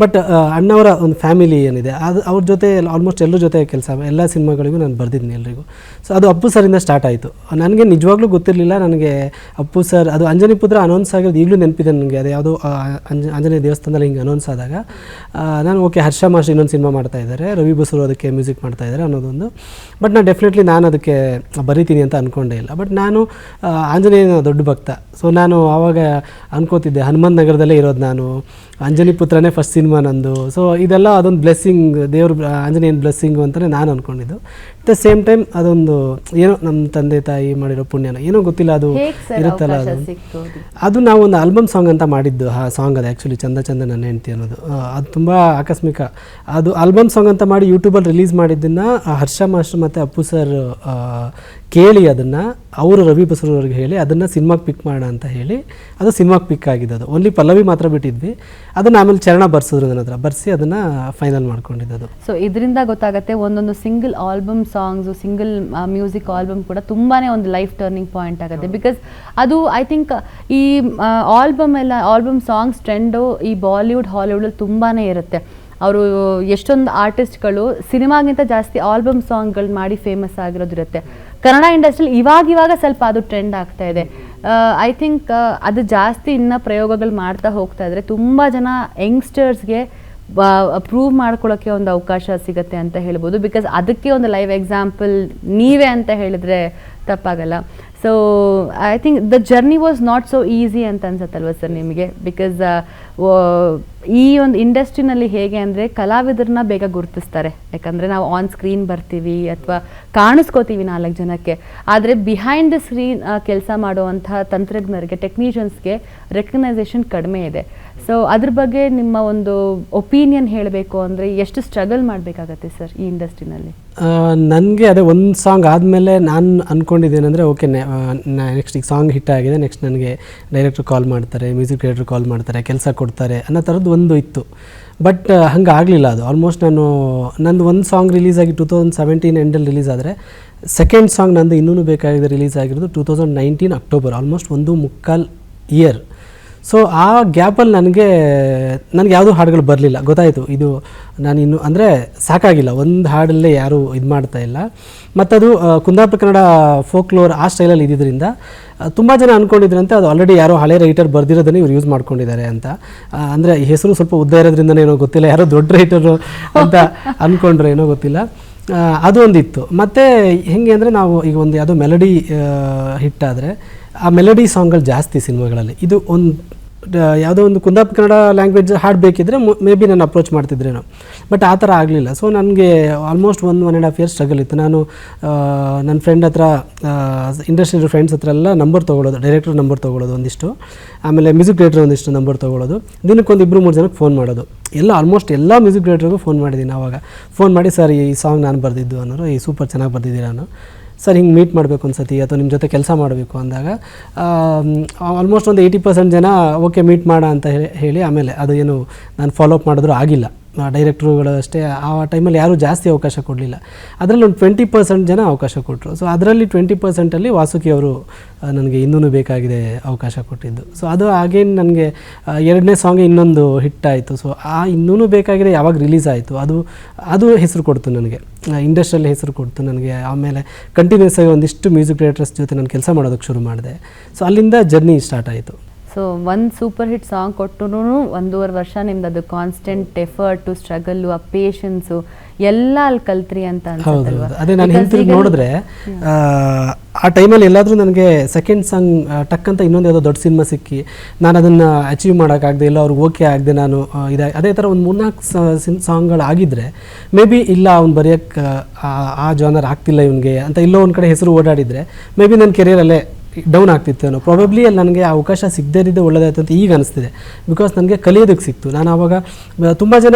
ಬಟ್ ಅಣ್ಣವರ ಒಂದು ಫ್ಯಾಮಿಲಿ ಏನಿದೆ ಅದು ಅವ್ರ ಜೊತೆ ಆಲ್ಮೋಸ್ಟ್ ಎಲ್ಲರ ಜೊತೆ ಕೆಲಸ, ಎಲ್ಲ ಸಿನಿಮಾಗಳಿಗೂ ನಾನು ಬರೆದಿದ್ದೀನಿ ಎಲ್ರಿಗೂ. ಸೊ ಅದು ಅಪ್ಪು ಸರಿಂದ ಸ್ಟಾರ್ಟ್ ಆಯಿತು. ನನಗೆ ನಿಜವಾಗ್ಲೂ ಗೊತ್ತಿರಲಿಲ್ಲ. ನನಗೆ ಅಪ್ಪು ಸರ್ ಅದು ಅಂಜನಿ ಪುತ್ರ ಅನೌನ್ಸ್ ಆಗಿರೋದು ಈಗಲೂ ನೆನಪಿದೆ ನನಗೆ. ಅದು ಯಾವುದೋ ಆಂಜನೇಯ ದೇವಸ್ಥಾನದಲ್ಲಿ ಹಿಂಗೆ ಅನೌನ್ಸ್ ಆದಾಗ ನಾನು ಓಕೆ ಹರ್ಷ ಮಾಸ್ಟರ್ ಇನ್ನೊಂದು ಸಿನಿಮಾ ಮಾಡ್ತಾಯಿದ್ದಾರೆ, ರವಿ ಬಸರು ಅದಕ್ಕೆ ಮ್ಯೂಸಿಕ್ ಮಾಡ್ತಾಯಿದ್ದಾರೆ ಅನ್ನೋದೊಂದು. ಬಟ್ ನಾನು ಅದಕ್ಕೆ ಬರೀತೀನಿ ಅಂತ ಅಂದ್ಕೊಂಡೇ ಇಲ್ಲ. ಬಟ್ ನಾನು ಆಂಜನೇಯನ ದೊಡ್ಡ ಭಕ್ತ. ಸೊ ನಾನು ಆವಾಗ ಅನ್ಕೋತಿದ್ದೆ ಹನುಮಂತ ನಗರದಲ್ಲೇ ಇರೋದು ನಾನು, ಅಂಜನಿ ಪುತ್ರನೇ ಫಸ್ಟ್ ಸಿನಿಮಾ ನಂದು. ಸೊ ಇದೆಲ್ಲ ಅದೊಂದು ಬ್ಲೆಸ್ಸಿಂಗ್, ದೇವ್ರ ಆಂಜನೇಯನ ಬ್ಲೆಸ್ಸಿಂಗು ಅಂತಲೇ ನಾನು ಅಂದ್ಕೊಂಡಿದ್ದು. ಅಟ್ ದ ಸೇಮ್ ಟೈಮ್ ಅದೊಂದು ಏನೋ ನಮ್ಮ ತಂದೆ ತಾಯಿ ಮಾಡಿರೋ ಪುಣ್ಯನ ಏನೋ ಗೊತ್ತಿಲ್ಲ, ಅದು ಇರುತ್ತಲ್ಲ ಅದು ನಾವು ಒಂದು ಆಲ್ಬಮ್ ಸಾಂಗ್ ಅಂತ ಮಾಡಿದ್ದು. ಆ ಸಾಂಗ್ ಅದು ಆ್ಯಕ್ಚುಲಿ ಚಂದ ಚಂದ ನನ್ನ ಹೆಂಡತಿ ಅನ್ನೋದು. ಅದು ತುಂಬ ಆಕಸ್ಮಿಕ. ಅದು ಆಲ್ಬಮ್ ಸಾಂಗ್ ಅಂತ ಮಾಡಿ ಯೂಟ್ಯೂಬಲ್ಲಿ ರಿಲೀಸ್ ಮಾಡಿದ್ದನ್ನು ಹರ್ಷ ಮಾಸ್ಟರ್ ಮತ್ತು ಅಪ್ಪು ಸರ್ ಕೇಳಿ ಅದನ್ನು ಅವರು ರವಿ ಬಸರವ್ರಿಗೆ ಹೇಳಿ ಅದನ್ನು ಸಿನಿಮಾಗೆ ಪಿಕ್ ಮಾಡೋಣ ಅಂತ ಹೇಳಿ ಅದು ಸಿನಿಮಾಗೆ ಪಿಕ್ ಆಗಿದ್ದು. ಅದು ಓನ್ಲಿ ಪಲ್ಲವಿ ಮಾತ್ರ ಬಿಟ್ಟಿದ್ವಿ. ಅದನ್ನು ಆಮೇಲೆ ಚರಣ ಬರ್ಸಿದ್ರು ನನ್ನ ಹತ್ರ, ಬರ್ಸಿ ಅದನ್ನು ಫೈನಲ್ ಮಾಡ್ಕೊಂಡಿದ್ದು. ಸೊ ಇದರಿಂದ ಗೊತ್ತಾಗುತ್ತೆ ಒಂದೊಂದು single album songs, single music album ಕೂಡ ತುಂಬಾ ಒಂದು ಲೈಫ್ ಟರ್ನಿಂಗ್ ಪಾಯಿಂಟ್ ಆಗುತ್ತೆ. ಬಿಕಾಸ್ ಅದು ಐ ಥಿಂಕ್ ಈ ಆಲ್ಬಮ್ ಸಾಂಗ್ಸ್ ಟ್ರೆಂಡು ಈ ಬಾಲಿವುಡ್ ಹಾಲಿವುಡಲ್ಲಿ ತುಂಬಾ ಇರುತ್ತೆ. ಅವರು ಎಷ್ಟೊಂದು ಆರ್ಟಿಸ್ಟ್ಗಳು ಸಿನಿಮಾಗಿಂತ ಜಾಸ್ತಿ ಆಲ್ಬಮ್ ಸಾಂಗ್ಗಳು ಮಾಡಿ ಫೇಮಸ್ ಆಗಿರೋದಿರುತ್ತೆ. ಕನ್ನಡ ಇಂಡಸ್ಟ್ರಿಯಲ್ಲಿ ಇವಾಗ ಸ್ವಲ್ಪ ಅದು ಟ್ರೆಂಡ್ ಆಗ್ತಾ ಇದೆ. ಐ ಥಿಂಕ್ ಅದು ಜಾಸ್ತಿ ಇನ್ನು ಪ್ರಯೋಗಗಳು ಮಾಡ್ತಾ ಹೋಗ್ತಾ ಇದ್ರೆ ತುಂಬ ಜನ ಯಂಗ್ಸ್ಟರ್ಸ್ಗೆ ಪ್ರೂವ್ ಮಾಡ್ಕೊಳ್ಳೋಕ್ಕೆ ಒಂದು ಅವಕಾಶ ಸಿಗುತ್ತೆ ಅಂತ ಹೇಳ್ಬೋದು. ಬಿಕಾಸ್ ಅದಕ್ಕೆ ಒಂದು ಲೈವ್ ಎಕ್ಸಾಂಪಲ್ ನೀವೇ ಅಂತ ಹೇಳಿದ್ರೆ ತಪ್ಪಾಗಲ್ಲ. So I think the journey was not so easy ಅಂತ ಅನ್ಸತ್ತಲ್ವ ಸರ್ ನಿಮಗೆ? ಬಿಕಾಸ್ ಈ ಒಂದು ಇಂಡಸ್ಟ್ರಿನಲ್ಲಿ ಹೇಗೆ ಅಂದರೆ ಕಲಾವಿದರನ್ನ ಬೇಗ ಗುರುತಿಸ್ತಾರೆ, ಯಾಕಂದರೆ ನಾವು ಆನ್ ಸ್ಕ್ರೀನ್ ಬರ್ತೀವಿ ಅಥವಾ ಕಾಣಿಸ್ಕೋತೀವಿ 4 ಜನಕ್ಕೆ. ಆದರೆ ಬಿಹೈಂಡ್ ದ ಸ್ಕ್ರೀನ್ ಕೆಲಸ ಮಾಡುವಂತಹ ತಂತ್ರಜ್ಞರಿಗೆ, ಟೆಕ್ನಿಷಿಯನ್ಸ್ಗೆ ರೆಕಗ್ನೈಸೇಷನ್ ಕಡಿಮೆ ಇದೆ. ಸೊ ಅದ್ರ ಬಗ್ಗೆ ನಿಮ್ಮ ಒಂದು ಒಪಿನಿಯನ್ ಹೇಳಬೇಕು ಅಂದರೆ ಎಷ್ಟು ಸ್ಟ್ರಗಲ್ ಮಾಡಬೇಕಾಗತ್ತೆ ಸರ್ ಈ ಇಂಡಸ್ಟ್ರಿನಲ್ಲಿ? ನನಗೆ ಅದೇ ಒಂದು ಸಾಂಗ್ ಆದಮೇಲೆ ನಾನು ಅಂದ್ಕೊಂಡಿದ್ದೇನೆಂದರೆ ಓಕೆ ನೆಕ್ಸ್ಟ್ ಈಗ ಸಾಂಗ್ ಹಿಟ್ ಆಗಿದೆ, ನೆಕ್ಸ್ಟ್ ನನಗೆ ಡೈರೆಕ್ಟ್ರ್ ಕಾಲ್ ಮಾಡ್ತಾರೆ, ಮ್ಯೂಸಿಕ್ ಡೈರೆಕ್ಟ್ರ್ ಕಾಲ್ ಮಾಡ್ತಾರೆ, ಕೆಲಸ ಕೊಡ್ತಾರೆ ಅನ್ನೋ ಥರದ್ದು ಒಂದು ಇತ್ತು. ಬಟ್ ಹಂಗೆ ಆಗಲಿಲ್ಲ. ಅದು ಆಲ್ಮೋಸ್ಟ್ ನಂದು ಒಂದು ಸಾಂಗ್ ರಿಲೀಸ್ ಆಗಿ 2017 ಎಂಡಲ್ಲಿ ರಿಲೀಸ್ ಆದರೆ, ಸೆಕೆಂಡ್ ಸಾಂಗ್ ನಂದು ಇನ್ನೂ ಬೇಕಾಗಿದೆ ರಿಲೀಸ್ ಆಗಿರೋದು 2019 ಅಕ್ಟೋಬರ್, ಆಲ್ಮೋಸ್ಟ್ 1.25 ಇಯರ್. ಸೊ ಆ ಗ್ಯಾಪಲ್ಲಿ ನನಗೆ ಯಾವುದೂ ಹಾಡುಗಳು ಬರಲಿಲ್ಲ. ಗೊತ್ತಾಯಿತು ಇದು ನಾನು ಇನ್ನು ಅಂದರೆ ಸಾಕಾಗಿಲ್ಲ, ಒಂದು ಹಾಡಲ್ಲೇ ಯಾರೂ ಇದು ಮಾಡ್ತಾ ಇಲ್ಲ. ಮತ್ತದು ಕುಂದಾಪುರ ಕನ್ನಡ ಫೋಕ್ಲೋರ್ ಆ ಸ್ಟೈಲಲ್ಲಿ ಇದ್ದಿದ್ದರಿಂದ ತುಂಬ ಜನ ಅಂದ್ಕೊಂಡಿದ್ರಂತೆ ಅದು ಆಲ್ರೆಡಿ ಯಾರೋ ಹಳೆ ರೈಟರ್ ಬರ್ದಿರೋದನ್ನೇ ಇವ್ರು ಯೂಸ್ ಮಾಡ್ಕೊಂಡಿದ್ದಾರೆ ಅಂತ. ಅಂದರೆ ಈ ಹೆಸರು ಸ್ವಲ್ಪ ಉದ್ದ ಇರೋದ್ರಿಂದನೇ ಏನೋ ಗೊತ್ತಿಲ್ಲ, ಯಾರೋ ದೊಡ್ಡ ರೈಟರು ಅಂತ ಅಂದ್ಕೊಂಡ್ರೆ ಏನೋ ಗೊತ್ತಿಲ್ಲ. ಅದು ಒಂದಿತ್ತು. ಮತ್ತು ಹೆಂಗೆ ಅಂದರೆ ನಾವು ಈಗ ಒಂದು ಯಾವುದೋ ಮೆಲಡಿ ಹಿಟ್ಟಾದರೆ ಆ ಮೆಲಡಿ ಸಾಂಗ್ಗಳು ಜಾಸ್ತಿ ಸಿನಿಮಾಗಳಲ್ಲಿ. ಇದು ಒಂದು ಯಾವುದೋ ಒಂದು ಕುಂದಾಪುರ ಕನ್ನಡ ಲ್ಯಾಂಗ್ವೇಜ್ ಹಾಡಬೇಕಿದ್ರೆ ಮೇ ಬಿ ನಾನು ಅಪ್ರೋಚ್ ಮಾಡ್ತಿದ್ರೇನೋ, ಬಟ್ ಆ ಥರ ಆಗಲಿಲ್ಲ. ಸೊ ನನಗೆ ಆಲ್ಮೋಸ್ಟ್ 1.5 ಇಯರ್ಸ್ ಸ್ಟ್ರಗಲ್ ಇತ್ತು. ನಾನು ನನ್ನ ಫ್ರೆಂಡ್ ಹತ್ರ, ಇಂಡಸ್ಟ್ರಿಯಲ್ ಫ್ರೆಂಡ್ಸ್ ಹತ್ರ ಎಲ್ಲ ನಂಬರ್ ತೊಗೊಳ್ಳೋದು, ಡೈರೆಕ್ಟರ್ ನಂಬರ್ ತೊಗೊಳ್ಳೋದು ಒಂದಿಷ್ಟು, ಆಮೇಲೆ ಮ್ಯೂಸಿಕ್ ಡೈರೆಕ್ಟರ್ ಒಂದಿಷ್ಟು ನಂಬರ್ ತೊಗೊಳ್ಳೋದು, ದಿನಕ್ಕೊಂದು 2-3 ಜನಕ್ಕೆ ಫೋನ್ ಮಾಡೋದು. ಆಲ್ಮೋಸ್ಟ್ ಎಲ್ಲ ಮ್ಯೂಸಿಕ್ ಡೈರೆಕ್ಟ್ರಿಗೂ ಫೋನ್ ಮಾಡಿದ್ದೀನಿ. ಆವಾಗ ಫೋನ್ ಮಾಡಿ, ಸರ್ ಈ ಸಾಂಗ್ ನಾನು ಬರೆದಿದ್ದು ಅನ್ನೋರು, ಈ ಸೂಪರ್ ಚೆನ್ನಾಗಿ ಬರ್ದಿದ್ದೀರ ನಾನು, ಸರ್ ಹಿಂಗೆ ಮೀಟ್ ಮಾಡಬೇಕು ಅನ್ಸತಿ ಅಥವಾ ನಿಮ್ಮ ಜೊತೆ ಕೆಲಸ ಮಾಡಬೇಕು ಅಂದಾಗ ಆಲ್ಮೋಸ್ಟ್ ಒಂದು 80% ಜನ ಓಕೆ ಮೀಟ್ ಮಾಡ ಅಂತ ಹೇಳಿ ಆಮೇಲೆ ಅದು ಏನು ನಾನು ಫಾಲೋ ಅಪ್ ಮಾಡಿದ್ರು ಆಗಿಲ್ಲ. ಡೈರೆಕ್ಟ್ರುಗಳು ಅಷ್ಟೇ ಆ ಟೈಮಲ್ಲಿ ಯಾರೂ ಜಾಸ್ತಿ ಅವಕಾಶ ಕೊಡಲಿಲ್ಲ. ಅದರಲ್ಲಿ ಒಂದು 20% ಜನ ಅವಕಾಶ ಕೊಟ್ಟರು. ಸೊ ಅದರಲ್ಲಿ 20%ಅಲ್ಲಿ ವಾಸುಕಿ ಅವರು ನನಗೆ ಇನ್ನೂ ಬೇಕಾಗಿದೆ ಅವಕಾಶ ಕೊಟ್ಟಿದ್ದು. ಸೊ ಅದು ಆಗೇನು ನನಗೆ 2ನೇ ಸಾಂಗ್ ಇನ್ನೊಂದು ಹಿಟ್ ಆಯಿತು. ಸೊ ಆ ಇನ್ನೂ ಬೇಕಾಗಿದೆ ಯಾವಾಗ ರಿಲೀಸ್ ಆಯಿತು ಅದು ಹೆಸರು ಕೊಡ್ತು ನನಗೆ, ಇಂಡಸ್ಟ್ರಿಯಲ್ಲಿ ಹೆಸರು ಕೊಡ್ತು ನನಗೆ. ಆಮೇಲೆ ಕಂಟಿನ್ಯೂಸ್ ಆಗಿ ಒಂದಿಷ್ಟು ಮ್ಯೂಸಿಕ್ ಡೈರೆಕ್ಟರ್ಸ್ ಜೊತೆ ನಾನು ಕೆಲಸ ಮಾಡೋದಕ್ಕೆ ಶುರು ಮಾಡಿದೆ. ಸೊ ಅಲ್ಲಿಂದ ಜರ್ನಿ ಸ್ಟಾರ್ಟ್ ಆಯಿತು. ಸೊ ಒಂದು ಸೂಪರ್ ಹಿಟ್ ಸಾಂಗ್ ಕೊಟ್ಟು 1.5 ವರ್ಷ ನಿಮ್ದು ಅದು ಕಾನ್ಸ್ಟೆಂಟ್ ಎಫರ್ಟು, ಸ್ಟ್ರಗಲ್ಲು, ಆ ಪೇಷನ್ಸು ಎಲ್ಲ ಅಲ್ಲಿ ಕಲ್ತ್ರಿ ಅಂತ ಅನ್ಸುತ್ತಲ್ವಾ? ಅದೇ ನಾನು ಹಿಂತಿರುಗಿ ನೋಡಿದ್ರೆ ಆ ಟೈಮಲ್ಲಿ ಎಲ್ಲಾದರೂ ನನಗೆ ಸೆಕೆಂಡ್ ಸಾಂಗ್ ಟಕ್ ಅಂತ ಇನ್ನೊಂದು ಯಾವುದೋ ದೊಡ್ಡ ಸಿನಿಮಾ ಸಿಕ್ಕಿ ನಾನು ಅದನ್ನು ಅಚೀವ್ ಮಾಡೋಕ್ಕಾಗದೆ, ಇಲ್ಲ ಅವ್ರಿಗೆ ಓಕೆ ಆಗದೆ ನಾನು ಅದೇ ಥರ ಒಂದು 3-4 ಸಾಂಗ್ಗಳು ಆಗಿದ್ದರೆ ಮೇ ಬಿ ಇಲ್ಲ ಅವ್ನು ಬರೆಯೋಕ್ಕೆ ಆ ಜಾನರ್ ಆಗ್ತಿಲ್ಲ ಇವನಿಗೆ ಅಂತ ಎಲ್ಲೋ ಒಂದು ಕಡೆ ಹೆಸರು ಓಡಾಡಿದರೆ ಮೇ ಬಿ ನನ್ನ ಕೆರಿಯರಲ್ಲೇ ಡೌನ್ ಆಗ್ತಿತ್ತೇನೋ. ಪ್ರಾಬಬ್ಲಿ ಅಲ್ಲಿ ನನಗೆ ಅವಕಾಶ ಸಿಗದೇ ಇದ್ದಿದ್ದು ಒಳ್ಳೆದಾಯ್ತು ಅಂತ ಈಗ ಅನಿಸ್ತಿದೆ. ಬಿಕಾಸ್ ನನಗೆ ಕಲಿಯೋದಕ್ಕೆ ಸಿಕ್ತು. ನಾನು ಆವಾಗ ತುಂಬ ಜನ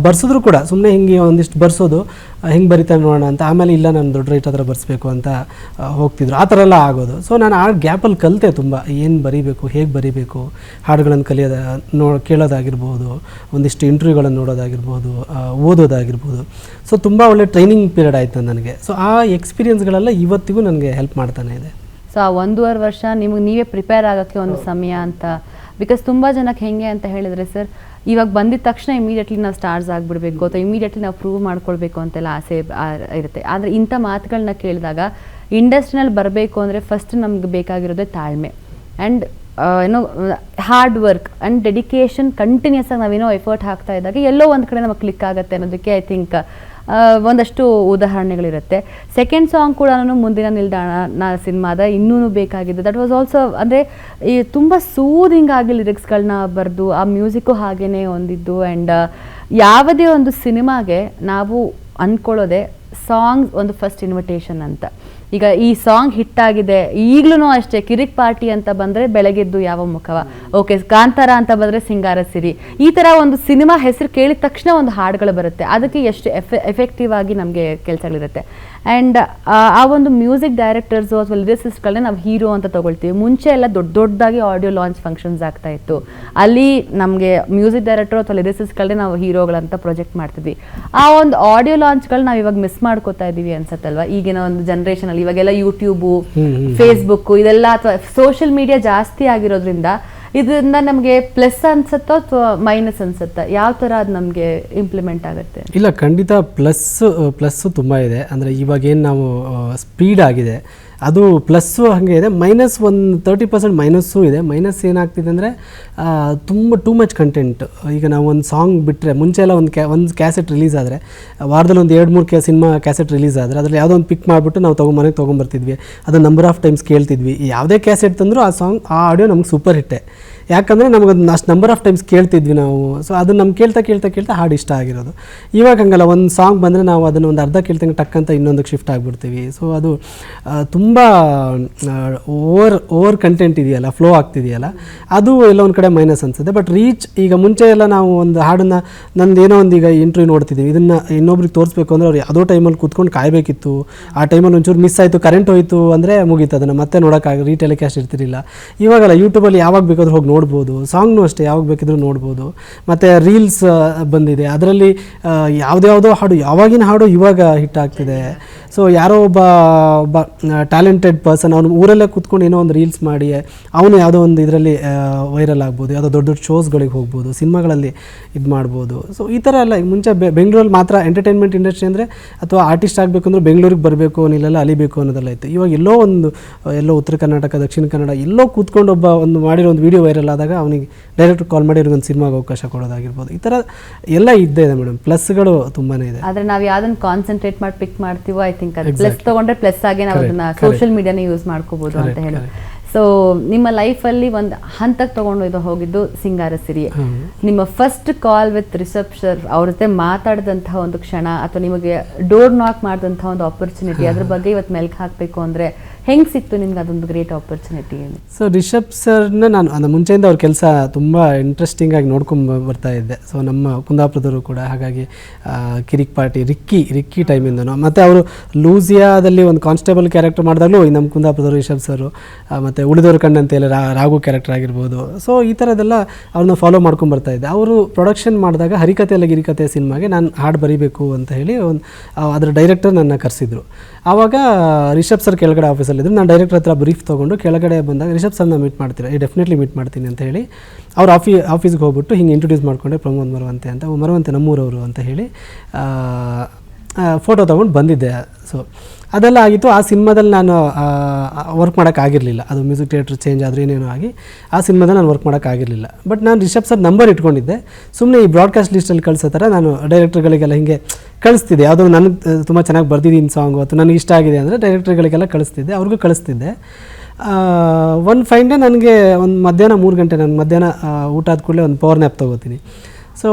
ಬರ್ಸಿದ್ರು ಕೂಡ ಸುಮ್ಮನೆ ಹಿಂಗೆ ಒಂದಿಷ್ಟು ಬರ್ಸೋದು, ಹೆಂಗೆ ಬರಿತಾನೆ ನೋಡೋಣ ಅಂತ, ಆಮೇಲೆ ಇಲ್ಲ ನಾನು ದೊಡ್ಡ ರೈಟ್ ಹತ್ರ ಬರ್ಸ್ಬೇಕು ಅಂತ ಹೋಗ್ತಿದ್ರು, ಆ ಥರ ಎಲ್ಲ ಆಗೋದು. ಸೊ ನಾನು ಆ ಗ್ಯಾಪಲ್ಲಿ ಕಲಿತೆ ತುಂಬ, ಏನು ಬರೀಬೇಕು, ಹೇಗೆ ಬರೀಬೇಕು, ಹಾಡುಗಳನ್ನು ಕೇಳೋದಾಗಿರ್ಬೋದು, ಒಂದಿಷ್ಟು ಇಂಟರ್ವ್ಯೂಗಳನ್ನು ನೋಡೋದಾಗಿರ್ಬೋದು, ಓದೋದಾಗಿರ್ಬೋದು. ಸೊ ತುಂಬ ಒಳ್ಳೆ ಟ್ರೈನಿಂಗ್ ಪೀರಿಯಡ್ ಆಯಿತು ನನಗೆ. ಸೊ ಆ ಎಕ್ಸ್ಪೀರಿಯನ್ಸ್ಗಳೆಲ್ಲ ಇವತ್ತಿಗೂ ನನಗೆ ಹೆಲ್ಪ್ ಮಾಡ್ತಾನೆ ಇದೆ. ಸೊ ಆ 1.5 ವರ್ಷ ನಿಮಗೆ ನೀವೇ ಪ್ರಿಪೇರ್ ಆಗೋಕ್ಕೆ ಒಂದು ಸಮಯ ಅಂತ. ಬಿಕಾಸ್ ತುಂಬ ಜನಕ್ಕೆ ಹೆಂಗೆ ಅಂತ ಹೇಳಿದರೆ ಸರ್, ಇವಾಗ ಬಂದಿದ್ದ ತಕ್ಷಣ ಇಮಿಡಿಯೇಟ್ಲಿ ನಾವು ಸ್ಟಾರ್ಸ್ ಆಗಿಬಿಡ್ಬೇಕು ಅಥವಾ ಇಮಿಡಿಯೇಟ್ಲಿ ನಾವು ಪ್ರೂವ್ ಮಾಡ್ಕೊಳ್ಬೇಕು ಅಂತೆಲ್ಲ ಆಸೆ ಇರುತ್ತೆ. ಆದರೆ ಇಂಥ ಮಾತುಗಳನ್ನ ಕೇಳಿದಾಗ ಇಂಡಸ್ಟ್ರಿನಲ್ಲಿ ಬರಬೇಕು ಅಂದರೆ ಫಸ್ಟ್ ನಮ್ಗೆ ಬೇಕಾಗಿರೋದೇ ತಾಳ್ಮೆ ಆ್ಯಂಡ್ ಏನೋ hard work and dedication. Continuous ಆಗಿ ನಾವೇನೋ ಎಫರ್ಟ್ ಹಾಕ್ತಾ ಇದ್ದಾಗ ಎಲ್ಲೋ ಒಂದು ಕಡೆ ನಮಗೆ ಕ್ಲಿಕ್ ಆಗುತ್ತೆ ಅನ್ನೋದಕ್ಕೆ ಐ ಥಿಂಕ್ ಒಂದಷ್ಟು ಉದಾಹರಣೆಗಳಿರುತ್ತೆ. ಸೆಕೆಂಡ್ ಸಾಂಗ್ ಕೂಡ ಮುಂದಿನ ನಿಲ್ದಾಣ ಸಿನಿಮಾದ ಇನ್ನೂ ಬೇಕಾಗಿದೆ. ದಟ್ ವಾಸ್ ಆಲ್ಸೋ ಅಂದರೆ ಈ ತುಂಬ ಸೂದಿಂಗ್ ಆಗಿ ಲಿರಿಕ್ಸ್ಗಳನ್ನ ಬರೆದು ಆ ಮ್ಯೂಸಿಕ್ಕು ಹಾಗೇ ಹೊಂದಿದ್ದು. ಆ್ಯಂಡ್ ಯಾವುದೇ ಒಂದು ಸಿನಿಮಾಗೆ ನಾವು ಅಂದ್ಕೊಳ್ಳೋದೆ ಸಾಂಗ್ಸ್ ಒಂದು ಫಸ್ಟ್ ಇನ್ವಿಟೇಷನ್ ಅಂತ. ಈಗ ಈ ಸಾಂಗ್ ಹಿಟ್ ಆಗಿದೆ, ಈಗಲೂ ಅಷ್ಟೇ ಕಿರಿಕ್ ಪಾರ್ಟಿ ಅಂತ ಬಂದರೆ ಬೆಳಗ್ಗೆದ್ದು ಯಾವ ಮುಖವ, ಓಕೆ ಕಾಂತಾರ ಅಂತ ಬಂದರೆ ಸಿಂಗಾರ ಸಿರಿ, ಈ ಥರ ಒಂದು ಸಿನಿಮಾ ಹೆಸರು ಕೇಳಿದ ತಕ್ಷಣ ಒಂದು ಹಾಡುಗಳು ಬರುತ್ತೆ. ಅದಕ್ಕೆ ಎಷ್ಟು ಎಫೆಕ್ಟಿವ್ ಆಗಿ ನಮಗೆ ಕೆಲಸಗಳಿರುತ್ತೆ. ಆ್ಯಂಡ್ ಆ ಒಂದು ಮ್ಯೂಸಿಕ್ ಡೈರೆಕ್ಟರ್ಸು ಅಥವಾ ಲಿರಿಸಿಸ್ಟ್ಗಳನ್ನೇ ನಾವು ಹೀರೋ ಅಂತ ತೊಗೊಳ್ತೀವಿ. ಮುಂಚೆ ಎಲ್ಲ ದೊಡ್ಡದಾಗಿ ಆಡಿಯೋ ಲಾಂಚ್ ಫಂಕ್ಷನ್ಸ್ ಆಗ್ತಾ ಇತ್ತು. ಅಲ್ಲಿ ನಮಗೆ ಮ್ಯೂಸಿಕ್ ಡೈರೆಕ್ಟರ್ ಅಥವಾ ಲಿರಿಸಿಸ್ಟ್ಗಳನ್ನೇ ನಾವು ಹೀರೋಗಳಂತ ಪ್ರೊಜೆಕ್ಟ್ ಮಾಡ್ತಿದ್ವಿ. ಆ ಒಂದು ಆಡಿಯೋ ಲಾಂಚ್ಗಳು ನಾವು ಇವಾಗ ಮಿಸ್ ಮಾಡ್ಕೋತಾ ಇದ್ದೀವಿ ಅನ್ಸತ್ತಲ್ವಾ ಈಗಿನ ಒಂದು ಜನ್ರೇಷನಲ್ಲಿ. ಇವಾಗೆಲ್ಲ ಯೂಟ್ಯೂಬು, ಫೇಸ್ಬುಕ್ಕು ಇದೆಲ್ಲ ಅಥವಾ ಸೋಷಿಯಲ್ ಮೀಡಿಯಾ ಜಾಸ್ತಿ ಆಗಿರೋದ್ರಿಂದ ಇದರಿಂದ ನಮಗೆ ಪ್ಲಸ್ ಅನ್ಸುತ್ತೋ ಅಥವಾ ಮೈನಸ್ ಅನ್ಸುತ್ತಾ? ಯಾವ ಥರ ಅದು ನಮಗೆ ಇಂಪ್ಲಿಮೆಂಟ್ ಆಗುತ್ತೆ? ಇಲ್ಲ, ಖಂಡಿತ ಪ್ಲಸ್ಸು ತುಂಬ ಇದೆ. ಅಂದರೆ ಇವಾಗೇನು ನಾವು ಸ್ಪೀಡ್ ಆಗಿದೆ, ಅದು ಪ್ಲಸ್ಸು ಹಾಗೆ ಇದೆ, ಮೈನಸ್ ಒಂದು 30% ಮೈನಸ್ಸು ಇದೆ. ಮೈನಸ್ ಏನಾಗ್ತಿದೆ ಅಂದರೆ ತುಂಬ ಟೂ ಮಚ್ ಕಂಟೆಂಟ್. ಈಗ ನಾವು ಒಂದು ಸಾಂಗ್ ಬಿಟ್ಟರೆ ಮುಂಚೆ ಎಲ್ಲ ಒಂದು ಕ್ಯಾಸೆಟ್ ರಿಲೀಸ್ ಆದರೆ ವಾರದಲ್ಲಿ ಒಂದು 2-3 ಸಿನಿಮಾ ಕ್ಯಾಸೆಟ್ ರಿಲೀಸ್ ಆದರೆ ಅದರಲ್ಲಿ ಯಾವುದೋ ಒಂದು ಪಿಕ್ ಮಾಡಿಬಿಟ್ಟು ನಾವು ಮನೆಗೆ ತೊಗೊಂಬರ್ತಿದ್ವಿ. ಅದನ್ನು ನಂಬರ್ ಆಫ್ ಟೈಮ್ಸ್ ಕೇಳ್ತಿದ್ವಿ. ಯಾವುದೇ ಕ್ಯಾಸೆಟ್ ತಂದರೂ ಆ ಆಡಿಯೋ ನಮ್ಗೆ ಸೂಪರ್ ಹಿಟ್ಟೆ. ಯಾಕಂದರೆ ನಮಗೆ ಅದನ್ನ ಅಷ್ಟು ನಂಬರ್ ಆಫ್ ಟೈಮ್ಸ್ ಕೇಳ್ತಿದ್ವಿ ನಾವು. ಸೊ ಅದನ್ನು ನಮ್ಗೆ ಕೇಳ್ತಾ ಹಾಡು ಇಷ್ಟ ಆಗಿರೋದು. ಇವಾಗ ಹಂಗಲ್ಲ, ಒಂದು ಸಾಂಗ್ ಬಂದರೆ ನಾವು ಅದನ್ನು ಒಂದು ಅರ್ಧ ಕೇಳ್ತಂಗೆ ಟಕ್ ಅಂತ ಇನ್ನೊಂದಕ್ಕೆ ಶಿಫ್ಟ್ ಆಗಿಬಿಡ್ತೀವಿ. ಸೊ ಅದು ತುಂಬ ಓವರ್ ಕಂಟೆಂಟ್ ಇದೆಯಲ್ಲ, ಫ್ಲೋ ಆಗ್ತಿದೆಯಲ್ಲ, ಅದು ಎಲ್ಲ ಒಂದು ಕಡೆ ಮೈನಸ್ ಅನಿಸುತ್ತೆ. ಬಟ್ ರೀಚ್, ಈಗ ಮುಂಚೆ ಎಲ್ಲ ನಾವು ಒಂದು ಹಾಡನ್ನು ಏನೋ ಒಂದು ಈಗ ಇಂಟರ್ವ್ಯೂ ನೋಡ್ತಿದ್ದೀವಿ, ಇದನ್ನು ಇನ್ನೊಬ್ರಿಗೆ ತೋರಿಸ್ಬೇಕು ಅಂದರೆ ಅವ್ರು ಯಾವುದೋ ಟೈಮಲ್ಲಿ ಕೂತ್ಕೊಂಡು ಕಾಯಬೇಕಿತ್ತು. ಆ ಟೈಮಲ್ಲಿ ಒಂಚೂರು ಮಿಸ್ ಆಯಿತು, ಕರೆಂಟ್ ಹೋಯಿತು ಅಂದರೆ ಮುಗೀತು, ಅದನ್ನು ಮತ್ತೆ ನೋಡೋಕ್ಕಾಗ ರೀಟೆಲಿಕಾಸ್ಟ್ ಇರ್ತಿರಲಿಲ್ಲ. ಇವಾಗಲ್ಲ, ಯೂಟ್ಯೂಬಲ್ಲಿ ಯಾವಾಗ ಬೇಕಾದ್ರೂ ಹೋಗಿ ನೋಡ್ಬೋದು. ಸಾಂಗ್ನೂ ಅಷ್ಟೇ ಯಾವಾಗ ಬೇಕಿದ್ರೂ ನೋಡ್ಬೋದು. ಮತ್ತು ರೀಲ್ಸ್ ಬಂದಿದೆ, ಅದರಲ್ಲಿ ಯಾವುದ್ಯಾವುದೋ ಹಾಡು, ಯಾವಾಗಿನ ಹಾಡು ಇವಾಗ ಹಿಟ್ ಆಗ್ತಿದೆ. ಸೊ ಯಾರೋ ಒಬ್ಬ ಟ್ಯಾಲೆಂಟೆಡ್ ಪರ್ಸನ್ ಅವನು ಊರಲ್ಲೇ ಕೂತ್ಕೊಂಡು ಏನೋ ಒಂದು ರೀಲ್ಸ್ ಮಾಡಿ ಅವನು ಯಾವುದೋ ಒಂದು ಇದರಲ್ಲಿ ವೈರಲ್ ಆಗ್ಬೋದು, ಯಾವುದೋ ದೊಡ್ಡ ದೊಡ್ಡ ಶೋಸ್ಗಳಿಗೆ ಹೋಗ್ಬೋದು, ಸಿನಿಮಾಗಳಲ್ಲಿ ಇದು ಮಾಡ್ಬೋದು. ಸೊ ಈ ಥರ ಎಲ್ಲ ಮುಂಚೆ ಬೆಂಗಳೂರಲ್ಲಿ ಮಾತ್ರ ಎಂಟರ್ಟೈನ್ಮೆಂಟ್ ಇಂಡಸ್ಟ್ರಿ ಅಂದರೆ ಅಥವಾ ಆರ್ಟಿಸ್ಟ್ ಆಗಬೇಕು ಅಂದರೆ ಬೆಂಗಳೂರಿಗೆ ಬರಬೇಕು, ಇಲ್ಲೆಲ್ಲ ಅಲಿಬೇಕು ಅನ್ನೋದೆಲ್ಲ ಇತ್ತು. ಇವಾಗ ಎಲ್ಲೋ ಉತ್ತರ ಕರ್ನಾಟಕ, ದಕ್ಷಿಣ ಕನ್ನಡ ಎಲ್ಲೋ ಕೂತ್ಕೊಂಡು ಒಂದು ಮಾಡಿರೋ ಒಂದು ವೀಡಿಯೋ ವೈರಲ್ ಆದಾಗ ಅವನಿಗೆ ಡೈರೆಕ್ಟ್ ಕಾಲ್ ಮಾಡಿ ಅವ್ರಿಗೆ ಒಂದು ಸಿನಿಮಾಗೆ ಅವಕಾಶ ಕೊಡೋದಾಗಿರ್ಬೋದು. ಈ ಥರ ಎಲ್ಲ ಇದ್ದೇ ಇದೆ ಮೇಡಮ್, ಪ್ಲಸ್ಗಳು ತುಂಬಾ ಇದೆ. ಆದರೆ ನಾವು ಯಾವುದನ್ನು ಕಾನ್ಸಂಟ್ರೇಟ್ ಮಾಡಿ ಪಿಕ್ ಮಾಡ್ತೀವೋ ಐ ಥಿಂಕ್ ಅದು ಪ್ಲಸ್ ತೊಗೊಂಡ್ರೆ ಪ್ಲಸ್ ಆಗಿ ನಾವು ಅದನ್ನ ಸೋಷಿಯಲ್ ಮೀಡಿಯಾನೇ ಯೂಸ್ ಮಾಡ್ಕೋಬೋದು ಅಂತ ಹೇಳಿ. ಸೊ ನಿಮ್ಮ ಲೈಫಲ್ಲಿ ಒಂದು ಹಂತಕ್ಕೆ ತೊಗೊಂಡು ಹೋಗಿದ್ದು ಸಿಂಗಾರ ಸಿರಿ. ನಿಮ್ಮ first call with Rishab sir ಅವ್ರ ಜೊತೆ ಮಾತಾಡಿದಂತಹ ಒಂದು ಕ್ಷಣ ಅಥವಾ ನಿಮಗೆ ಡೋರ್ ನಾಕ್ ಮಾಡಿದಂತಹ ಒಂದು ಆಪರ್ಚುನಿಟಿ, ಅದ್ರ ಬಗ್ಗೆ ಇವತ್ತು ಮೆಲ್ಕ್ ಹಾಕಬೇಕು ಅಂದರೆ ಹೆಂಗೆ ಸಿಕ್ತು ನಿಮ್ಗೆ ಅದೊಂದು ಗ್ರೇಟ್ ಆಪರ್ಚುನಿಟಿ? ಸೊ ರಿಷಬ್ ಸರ್ನ ನಾನು ಮುಂಚೆಯಿಂದ ಅವ್ರ ಕೆಲಸ ತುಂಬ ಇಂಟ್ರೆಸ್ಟಿಂಗ್ ಆಗಿ ನೋಡ್ಕೊಂಡು ಬರ್ತಾ ಇದ್ದೆ. ಸೊ ನಮ್ಮ ಕುಂದಾಪುರದವರು ಕೂಡ, ಹಾಗಾಗಿ ಕಿರಿಕ್ ಪಾರ್ಟಿ ರಿಕ್ಕಿ ಟೈಮಿಂದನೂ, ಮತ್ತು ಅವರು ಲೂಸಿಯಾದಲ್ಲಿ ಒಂದು ಕಾನ್ಸ್ಟೇಬಲ್ ಕ್ಯಾರೆಕ್ಟರ್ ಮಾಡಿದಾಗಲೂ ನಮ್ಮ ಕುಂದಾಪುರದವರು ರಿಷಬ್ ಸರು, ಮತ್ತು ಉಳಿದವ್ರ ಕಣ್ಣಂತೇಳಿ ರಾಘು ಕ್ಯಾರೆಕ್ಟರ್ ಆಗಿರ್ಬೋದು. ಸೊ ಈ ಥರದ್ದೆಲ್ಲ ಅವ್ರನ್ನ ಫಾಲೋ ಮಾಡ್ಕೊಂಡು ಬರ್ತಾ ಇದ್ದೆ. ಅವರು ಪ್ರೊಡಕ್ಷನ್ ಮಾಡಿದಾಗ ಹರಿಕತೆ ಅಲ್ಲ ಗಿರಿಕತೆ ಸಿನಿಮಾಗೆ ನಾನು ಹಾಡು ಬರೀಬೇಕು ಅಂತ ಹೇಳಿ ಅದರ ಡೈರೆಕ್ಟರ್ ನನ್ನ ಕರೆಸಿದ್ರು. ಆವಾಗ ರಿಷಬ್ ಸರ್ ಕೆಳಗಡೆ ಆಫೀಸಲ್ಲಿದ್ದರು. ನಾನು ಡೈರೆಕ್ಟರ್ ಹತ್ರ ಬ್ರೀಫ್ ತೊಗೊಂಡು ಕೆಳಗಡೆ ಬಂದಾಗ ರಿಷಬ್ ಸರ್ನ ಮೀಟ್ ಮಾಡ್ತೀರಾ? ಡೆಫಿನೆಟ್ಲಿ ಮೀಟ್ ಮಾಡ್ತೀನಿ ಅಂತ ಹೇಳಿ ಅವ್ರ ಆಫೀಸ್ಗೆ ಹೋಗ್ಬಿಟ್ಟು ಹಿಂಗೆ ಇಂಟ್ರೊಡ್ಯೂಸ್ ಮಾಡಿಕೊಂಡೆ, ಪ್ರಮೋದ್ ಮರವಂತೆ ನಮ್ಮೂರವರು ಅಂತ ಹೇಳಿ ಫೋಟೋ ತೊಗೊಂಡು ಬಂದಿದ್ದೆ. ಸೊ ಅದೆಲ್ಲ ಆಗಿತ್ತು. ಆ ಸಿನಿಮಾದಲ್ಲಿ ನಾನು ವರ್ಕ್ ಮಾಡೋಕ್ಕಾಗಿರಲಿಲ್ಲ. ಅದು ಮ್ಯೂಸಿಕ್ ಥಿಯೇಟ್ರ್ ಚೇಂಜ್ ಆದರೆ ಏನೇನೋ ಆಗಿ ಆ ಸಿನಿಮಾದಲ್ಲಿ ನಾನು ವರ್ಕ್ ಮಾಡೋಕ್ಕಾಗಿರಲಿಲ್ಲ. ಬಟ್ ನಾನು ರಿಷಬ್ ಸರ್ ನಂಬರ್ ಇಟ್ಕೊಂಡಿದ್ದೆ. ಸುಮ್ಮನೆ ಈ ಬ್ರಾಡ್ಕಾಸ್ಟ್ ಲಿಸ್ಟಲ್ಲಿ ಕಳಿಸೋ ಥರ ನಾನು ಡೈರೆಕ್ಟರ್ಗಳಿಗೆಲ್ಲ ಹಿಂಗೆ ಕಳಿಸ್ತಿದ್ದೆ. ಯಾವುದೋ ನನಗೆ ತುಂಬ ಚೆನ್ನಾಗಿ ಬರ್ದಿದ್ದೀನಿ ಸಾಂಗು ಅಥವಾ ನನಗೆ ಇಷ್ಟ ಆಗಿದೆ ಅಂದರೆ ಡೈರೆಕ್ಟರ್ಗಳಿಗೆಲ್ಲ ಕಳಿಸ್ತಿದ್ದೆ, ಅವ್ರಿಗೂ ಕಳಿಸ್ತಿದ್ದೆ. ಒಂದು ಫೈನ್ ಡೇ ನನಗೆ ಒಂದು ಮಧ್ಯಾಹ್ನ 3 ಗಂಟೆ, ನಾನು ಮಧ್ಯಾಹ್ನ ಊಟ ಆದ ಕೂಡಲೇ ಒಂದು ಪವರ್ ನ್ಯಾಪ್ ತೊಗೋತೀನಿ. ಸೊ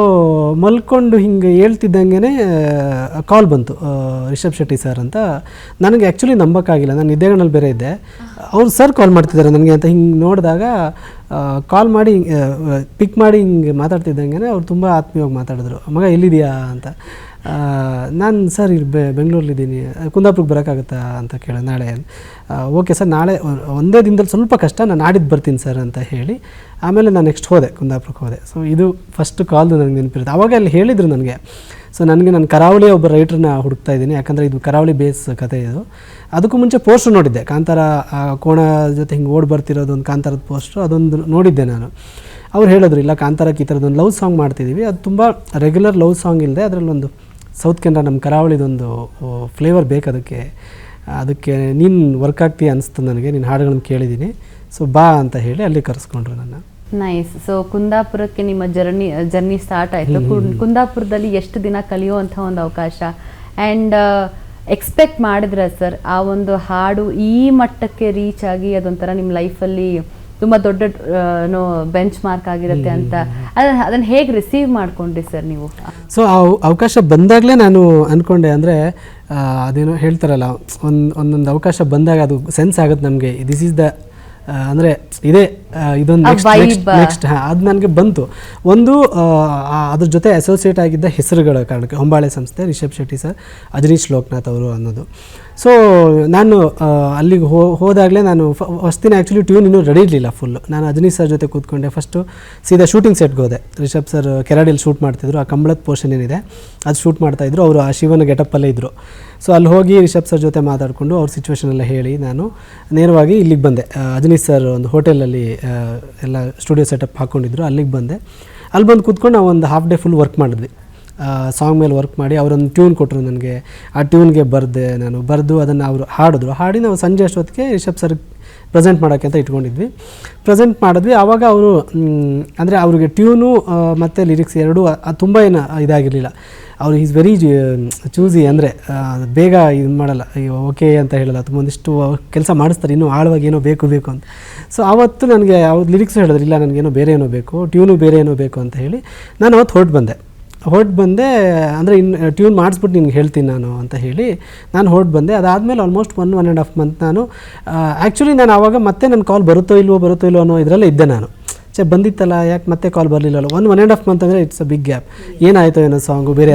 ಮಲ್ಕೊಂಡು ಹಿಂಗೆ ಹೇಳ್ತಿದ್ದಂಗೆ ಕಾಲ್ ಬಂತು, ರಿಷಬ್ ಶೆಟ್ಟಿ ಸರ್ ಅಂತ. ನನಗೆ ಆ್ಯಕ್ಚುಲಿ ನಂಬೋಕ್ಕಾಗಿಲ್ಲ, ನಾನು ನಿದ್ದೆಗಳಲ್ಲಿ ಬೇರೆ ಇದ್ದೆ. ಅವ್ರು ಸರ್ ಕಾಲ್ ಮಾಡ್ತಿದ್ದಾರೆ ನನಗೆ ಅಂತ ಹಿಂಗೆ ನೋಡಿದಾಗ ಕಾಲ್ ಮಾಡಿ ಪಿಕ್ ಮಾಡಿ ಹಿಂಗೆ ಮಾತಾಡ್ತಿದ್ದಂಗೆ ಅವ್ರು ತುಂಬ ಆತ್ಮೀಯವಾಗಿ ಮಾತಾಡಿದ್ರು. ಮಗ ಎಲ್ಲಿದೆಯಾ ಅಂತ. ನಾನು ಸರ್ ಇಲ್ಲಿ ಬೆಂಗಳೂರಲ್ಲಿದ್ದೀನಿ, ಕುಂದಾಪುರಕ್ಕೆ ಬರೋಕ್ಕಾಗುತ್ತಾ ಅಂತ ಕೇಳಿ. ನಾಳೆ ಓಕೆ ಸರ್, ನಾಳೆ ಒಂದೇ ದಿನದಲ್ಲಿ ಸ್ವಲ್ಪ ಕಷ್ಟ, ನಾನು ನಾಡಿದ್ದು ಬರ್ತೀನಿ ಸರ್ ಅಂತ ಹೇಳಿ ಆಮೇಲೆ ನಾನು ನೆಕ್ಸ್ಟ್ ಕುಂದಾಪುರಕ್ಕೆ ಹೋದೆ. ಸೊ ಇದು ಫಸ್ಟ್ ಕಾಲ್ದು ನನಗೆ ನೆನಪಿರುತ್ತೆ. ಆವಾಗ ಅಲ್ಲಿ ಹೇಳಿದರು ನನಗೆ. ಸೊ ನಾನು ಕರಾವಳಿ ಒಬ್ಬ ರೈಟ್ರನ್ನ ಹುಡುಕ್ತಾ ಇದ್ದೀನಿ, ಯಾಕಂದರೆ ಇದು ಕರಾವಳಿ ಬೇಸ್ ಕತೆ ಇದು. ಅದಕ್ಕೂ ಮುಂಚೆ ಪೋಸ್ಟ್ರು ನೋಡಿದ್ದೆ, ಕಾಂತಾರ ಕೋಣ ಜೊತೆ ಹಿಂಗೆ ಓಡಿ ಬರ್ತಿರೋದು ಒಂದು ಕಾಂತಾರದ ಪೋಸ್ಟ್ರು, ಅದೊಂದು ನೋಡಿದ್ದೆ ನಾನು. ಅವ್ರು ಹೇಳಿದ್ರು, ಇಲ್ಲ ಕಾಂತಾರಕ್ಕೆ ಈ ಥರದೊಂದು ಲವ್ ಸಾಂಗ್ ಮಾಡ್ತಿದ್ದೀವಿ, ಅದು ತುಂಬ ರೆಗ್ಯುಲರ್ ಲವ್ ಸಾಂಗ್ ಇಲ್ಲದೆ ಅದರಲ್ಲೊಂದು ಸೌತ್ ಕೆನರಾ ನಮ್ಮ ಕರಾವಳಿದೊಂದು ಫ್ಲೇವರ್ ಬೇಕು, ಅದಕ್ಕೆ ನೀನು ವರ್ಕ್ ಆಗ್ತೀಯ ಅನಿಸ್ತು ನನಗೆ, ನೀನು ಹಾಡುಗಳನ್ನು ಕೇಳಿದ್ದೀನಿ, ಸೊ ಬಾ ಅಂತ ಹೇಳಿ ಅಲ್ಲಿ ಕರೆಸ್ಕೊಂಡ್ರು ನನ್ನ. ನೈಸ್. ಸೊ ಕುಂದಾಪುರಕ್ಕೆ ನಿಮ್ಮ ಜರ್ನಿ ಸ್ಟಾರ್ಟ್ ಆಯಿತು. ಕುಂದಾಪುರದಲ್ಲಿ ಎಷ್ಟು ದಿನ ಕಲಿಯುವಂಥ ಒಂದು ಅವಕಾಶ, ಆ್ಯಂಡ್ ಎಕ್ಸ್ಪೆಕ್ಟ್ ಮಾಡಿದ್ರೆ ಸರ್ ಆ ಒಂದು ಹಾಡು ಈ ಮಟ್ಟಕ್ಕೆ ರೀಚ್ ಆಗಿ ಅದೊಂಥರ ನಿಮ್ಮ ಲೈಫಲ್ಲಿ ತುಂಬ ದೊಡ್ಡ ಬೆಂಚ್ ಮಾರ್ಕ್ ಆಗಿರುತ್ತೆ ಅಂತ, ಅದನ್ನು ಹೇಗೆ ರಿಸೀವ್ ಮಾಡ್ಕೊಂಡ್ರಿ ಸರ್ ನೀವು? ಸೊ ಆ ಅವಕಾಶ ಬಂದಾಗಲೇ ನಾನು ಅಂದ್ಕೊಂಡೆ, ಅಂದರೆ ಅದೇನೋ ಹೇಳ್ತಾರಲ್ಲ, ಒಂದೊಂದು ಅವಕಾಶ ಬಂದಾಗ ಅದು ಸೆನ್ಸ್ ಆಗುತ್ತೆ ನಮಗೆ, ದಿಸ್ ಈಸ್ ದ ಅಂದರೆ ಇದೊಂದು ನೆಕ್ಸ್ಟ್ ಅದು ನನಗೆ ಬಂತು. ಒಂದು ಅದ್ರ ಜೊತೆ ಅಸೋಸಿಯೇಟ್ ಆಗಿದ್ದ ಹೆಸರುಗಳ ಕಾರಣಕ್ಕೆ, ಹೊಂಬಾಳೆ ಸಂಸ್ಥೆ, ರಿಷಬ್ ಶೆಟ್ಟಿ ಸರ್, ಅಜನೀಶ್ ಲೋಕನಾಥ್ ಅವರು ಅನ್ನೋದು. ಸೊ ನಾನು ಅಲ್ಲಿಗೆ ಹೋದಾಗಲೇ ನಾನು ಫಸ್ಟ್ ದಿನ ಆ್ಯಕ್ಚುಲಿ ಟ್ಯೂನ್ ಇನ್ನೂ ರೆಡಿ ಇರಲಿಲ್ಲ ಫುಲ್ಲು. ನಾನು ಅಜನೀಶ್ ಸರ್ ಜೊತೆ ಕೂತ್ಕೊಂಡೆ. ಫಸ್ಟು ಸೀದಾ ಶೂಟಿಂಗ್ ಸೆಟ್ಗೆ ಹೋದೆ. ರಿಷಬ್ ಸರ್ ಕೆರಾಡಿಯಲ್ಲಿ ಶೂಟ್ ಮಾಡ್ತಿದ್ರು, ಆ ಕಂಬಳದ ಪೋರ್ಷನ್ ಏನಿದೆ ಅದು ಶೂಟ್ ಮಾಡ್ತಾಯಿದ್ರು. ಅವರು ಆ ಶಿವನ ಗೆಟಪ್ಪಲ್ಲೇ ಇದ್ದರು. ಸೊ ಅಲ್ಲಿ ಹೋಗಿ ರಿಷಬ್ ಸರ್ ಜೊತೆ ಮಾತಾಡಿಕೊಂಡು ಅವ್ರ ಸಿಚುವೇಶನ್ ಎಲ್ಲ ಹೇಳಿ ನಾನು ನೇರವಾಗಿ ಇಲ್ಲಿಗೆ ಬಂದೆ. ಅಜನೀಶ್ ಸರ್ ಒಂದು ಹೋಟೆಲಲ್ಲಿ ಎಲ್ಲ ಸ್ಟುಡಿಯೋ ಸೆಟಪ್ ಹಾಕ್ಕೊಂಡಿದ್ರು, ಅಲ್ಲಿಗೆ ಬಂದೆ. ಅಲ್ಲಿ ಬಂದು ಕೂತ್ಕೊಂಡು ನಾವು ಒಂದು ಹಾಫ್ ಡೇ ಫುಲ್ ವರ್ಕ್ ಮಾಡಿದ್ವಿ. ಸಾಂಗ್ ಮೇಲೆ ವರ್ಕ್ ಮಾಡಿ ಅವರೊಂದು ಟ್ಯೂನ್ ಕೊಟ್ಟರು ನನಗೆ. ಆ ಟ್ಯೂನ್ಗೆ ಬರೆದು ಅದನ್ನು ಅವರು ಹಾಡಿ ನಾವು ಸಂಜೆ ಅಷ್ಟೊತ್ತಿಗೆ ರಿಷಬ್ ಸರ್ ಪ್ರೆಸೆಂಟ್ ಮಾಡೋಕ್ಕೆ ಅಂತ ಇಟ್ಕೊಂಡಿದ್ವಿ. ಪ್ರೆಸೆಂಟ್ ಮಾಡಿದ್ವಿ. ಆವಾಗ ಅವರು ಅಂದರೆ ಅವ್ರಿಗೆ ಟ್ಯೂನು ಮತ್ತು ಲಿರಿಕ್ಸ್ ಎರಡೂ ತುಂಬ ಏನು ಇದಾಗಿರಲಿಲ್ಲ. ಅವರು ಈಸ್ ವೆರಿ ಚೂಸಿ, ಅಂದರೆ ಬೇಗ ಇದು ಮಾಡಲ್ಲ, ಓಕೆ ಅಂತ ಹೇಳಲ್ಲ, ಒಂದಿಷ್ಟು ಕೆಲಸ ಮಾಡಿಸ್ತಾರೆ, ಇನ್ನೂ ಆಳವಾಗಿ ಏನೋ ಬೇಕು ಅಂತ. ಸೊ ಆವತ್ತು ನನಗೆ ಅವ್ರು ಲಿರಿಕ್ಸ್ ಹೇಳಿದ್ರು, ಇಲ್ಲ ನನಗೇನೋ ಬೇರೆ ಏನೋ ಬೇಕು, ಟ್ಯೂನು ಬೇರೆ ಏನೋ ಬೇಕು ಅಂತ ಹೇಳಿ ನಾನು ಅವತ್ತು ಹೊರಟು ಬಂದೆ. ಅಂದರೆ ಇನ್ನು ಟ್ಯೂನ್ ಮಾಡಿಸ್ಬಿಟ್ಟು ನಿನ್ಗೆ ಹೇಳ್ತೀನಿ ನಾನು ಅಂತ ಹೇಳಿ ನಾನು ಹೊರಟು ಬಂದೆ. ಅದಾದಮೇಲೆ ಆಲ್ಮೋಸ್ಟ್ 1.5 ಮಂತ್ ನಾನು ಆ್ಯಕ್ಚುಲಿ ನಾನು ಆವಾಗ ಮತ್ತೆ ನನ್ನ ಕಾಲ್ ಬರುತ್ತೋ ಇಲ್ವೋ ಅನ್ನೋ ಇದರಲ್ಲೇ ಇದ್ದೆ ನಾನು. ಬಂದಿತ್ತಲ್ಲ, ಯಾಕೆ ಮತ್ತೆ ಕಾಲ್ ಬರಲಿಲ್ಲ. 1.5 ಮಂತ್ ಅಂದರೆ ಇಟ್ಸ್ ಅ ಬಿಗ್ ಗ್ಯಾಪ್. ಏನಾಯ್ತೋ ಏನೋ ಸಾಂಗು ಬೇರೆ